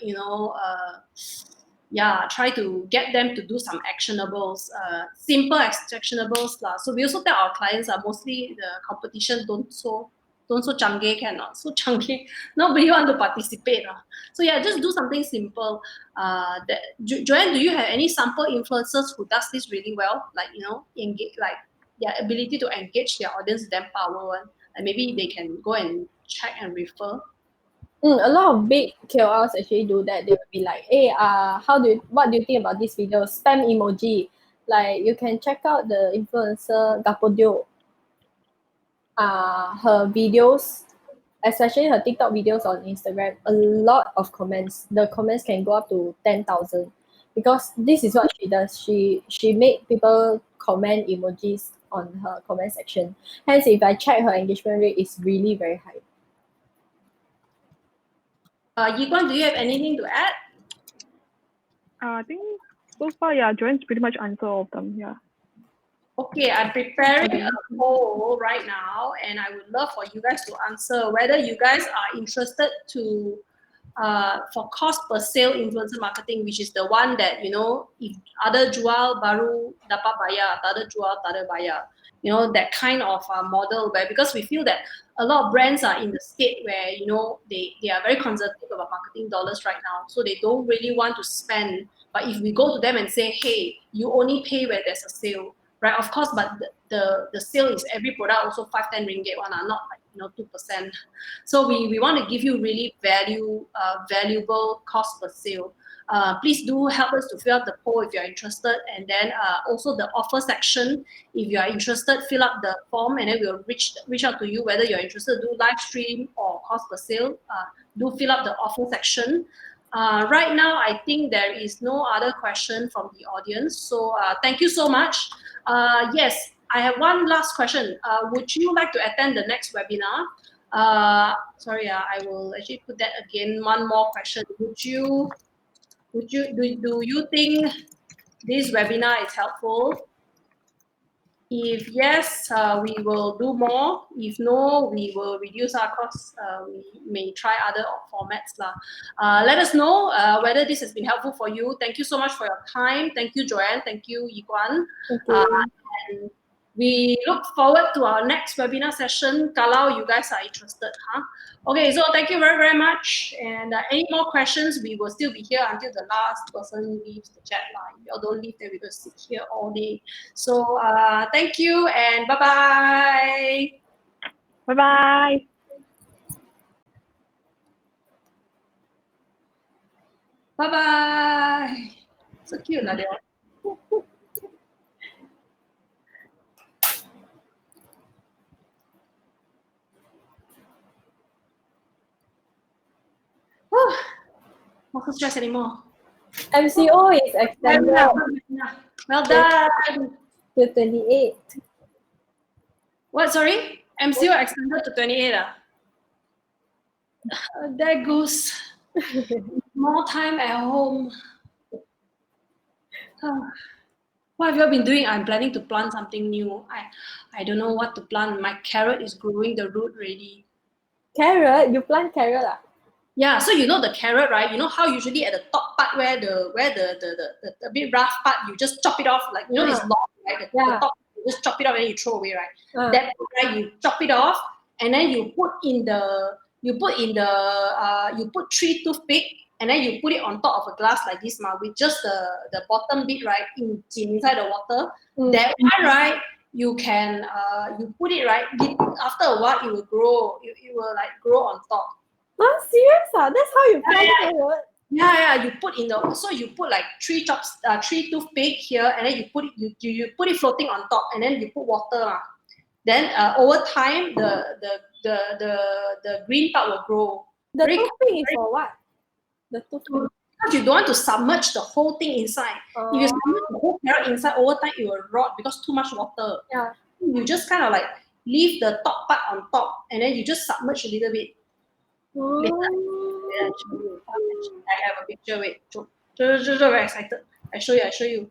A: try to get them to do some actionables, simple actionables lah. So we also tell our clients mostly the competition don't so canggih cannot so canggih. Nobody want to participate lah. So yeah, just do something simple. Joanne, do you have any sample influencers who does this really well? Like engage, like their ability to engage their audience, them power one, and maybe they can go and check and refer.
B: A lot of big KOLs actually do that. They will be like, hey, what do you think about this video? Spam emoji. Like you can check out the influencer Gapodio. Her videos, especially her TikTok videos on Instagram, a lot of comments. The comments can go up to 10,000 because this is what she does. She made people comment emojis on her comment section. Hence, if I check her engagement rate, is really very high.
A: Yi-Guan, do you have anything to add?
C: I think so far, yeah, Joanne's pretty much answered all of them. Yeah.
A: Okay, I'm preparing a poll right now, and I would love for you guys to answer whether you guys are interested to for cost per sale influencer marketing, which is the one that if ada jual baru dapat bayar, tak ada jual tak ada bayar. That kind of model where, because we feel that a lot of brands are in the state where they are very conservative about marketing dollars right now, so they don't really want to spend. But if we go to them and say, hey, you only pay where there's a sale, right? Of course, but the sale is every product also 5-10 ringgit one, not like 2%. So we want to give you really valuable cost per sale. Please do help us to fill up the poll if you're interested, and then also the offer section. If you are interested, fill up the form, and then we'll reach out to you whether you're interested to do live stream or cost per sale. Do fill up the offer section. Right now, I think there is no other question from the audience. So thank you so much. Yes, I have one last question. Would you like to attend the next webinar? Sorry, I will actually put that again. One more question. Do you think this webinar is helpful? If yes, we will do more. If no, we will reduce our costs. We may try other formats. Let us know whether this has been helpful for you. Thank you so much for your time. Thank you, Joanne. Thank you, Yi-Guan.
B: Okay.
A: And we look forward to our next webinar session kalau you guys are interested. Okay, so thank you very, very much. And any more questions, we will still be here until the last person leaves the chat line. You all don't leave, then we will sit here all day. So thank you and bye-bye.
C: Bye-bye.
A: Bye-bye. So cute, lah, they all. Not so stressed anymore.
B: MCO is extended
A: Well done.
B: to 28.
A: What, sorry? MCO extended to 28. There goes more time at home. What have you all been doing? I'm planning to plant something new. I don't know what to plant. My carrot is growing the root already.
B: Carrot? You plant carrot?
A: Yeah, so you know the carrot, right? You know how usually at the top part where the bit rough part, you just chop it off, like you know this long, right? The top, you just chop it off and then you throw away, right? That part, right, you chop it off and then you put 3 toothpick and then you put it on top of a glass like this, with just the bottom bit, right, inside the water. That one, right, you can you put it right. After a while, it will grow. It will like grow on top.
B: Oh, serious? That's how you plant carrot?
A: Yeah. You put you put like 3 toothpick here, and then you put it floating on top, and then you put water. Then over time, the green part will grow.
B: The toothpick is for what? The toothpick.
A: Because you don't want to submerge the whole thing inside. If you submerge the whole carrot inside, over time it will rot because too much water.
B: Yeah.
A: You just kind of like leave the top part on top, and then you just submerge a little bit. Later, I have a picture. Wait, very excited. I show you.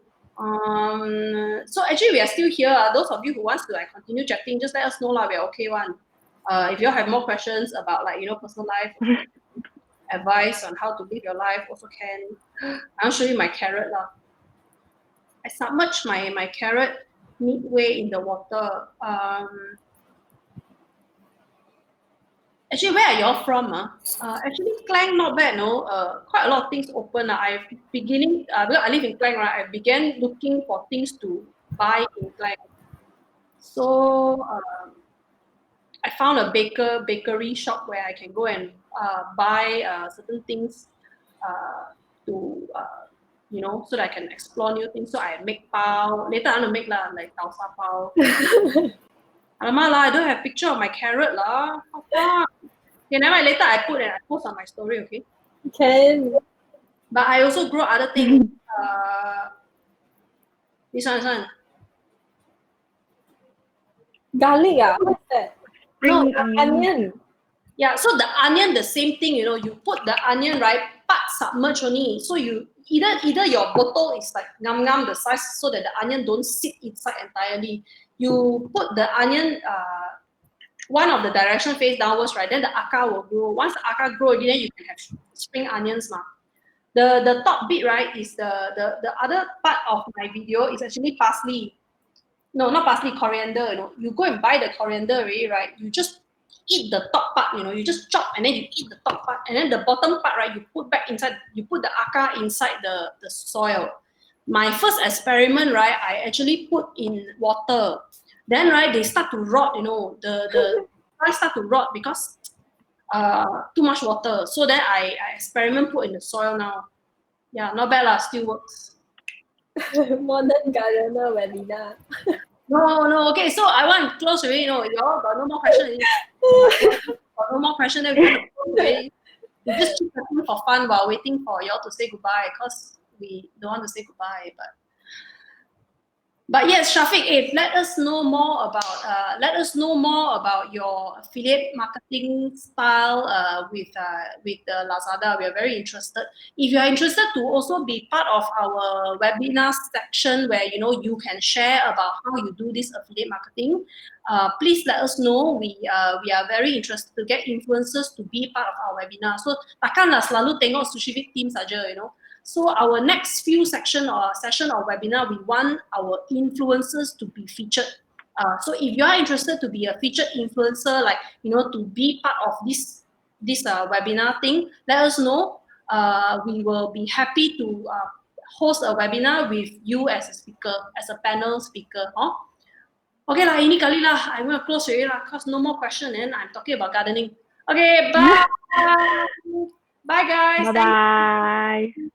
A: So actually we are still here. Those of you who wants to like continue chatting, just let us know lah. We are okay one. If you have more questions about like personal life, advice on how to live your life, also can. I'll show you my carrot lah. I submerge my carrot midway in the water. Actually, where are y'all from? Actually, Klang not bad, no. Quite a lot of things open. Because I live in Klang, right? I began looking for things to buy in Klang. So I found a bakery shop where I can go and buy certain things to so that I can explore new things. So I make pao. Later I want to make like tau sa pao. Alamak lah, I don't have picture of my carrot lah. Okay, never mind. Later I post on my story, okay?
B: Can.
A: But I also grow other things. This one.
B: Garlic, what's that?
C: No,
B: onion.
A: Yeah, so the onion, the same thing, you put the onion, right, part submerge only. So you either your bottle is like ngam the size so that the onion don't sit inside entirely. You put the onion one of the direction face downwards, right? Then the akar will grow. Once the akar grow, then you can have spring onions. The top bit, right, is the other part of my video is actually parsley. No, not parsley, coriander. You go and buy the coriander already, right? You just eat the top part. You just chop and then you eat the top part, and then the bottom part, right? You put back inside. You put the akar inside the soil. My first experiment, right? I actually put in water. Then, right, they start to rot. The plants start to rot because too much water. So then I experiment put in the soil now. Yeah, not bad lah. Still works.
B: Modern gardener webinar.
A: No. Okay, so I want to close already. Y'all got no more questions. Got no more questions. Then we close already. We just keep talking for fun while waiting for y'all to say goodbye because we don't want to say goodbye, But yes, Shafiq, let us know more about your affiliate marketing style with Lazada. We are very interested. If you are interested to also be part of our webinar section where you can share about how you do this affiliate marketing, please let us know. We are very interested to get influencers to be part of our webinar. So takkanlah selalu tengok SushiVid team saja, So our next few session or webinar, we want our influencers to be featured So if you are interested to be a featured influencer, like to be part of this webinar thing, let us know. We will be happy to host a webinar with you as a speaker, as a panel speaker. Okay lah, ini kali lah. I'm gonna close already lah, cause no more question and I'm talking about gardening. Okay, bye. Bye guys.
C: Bye bye.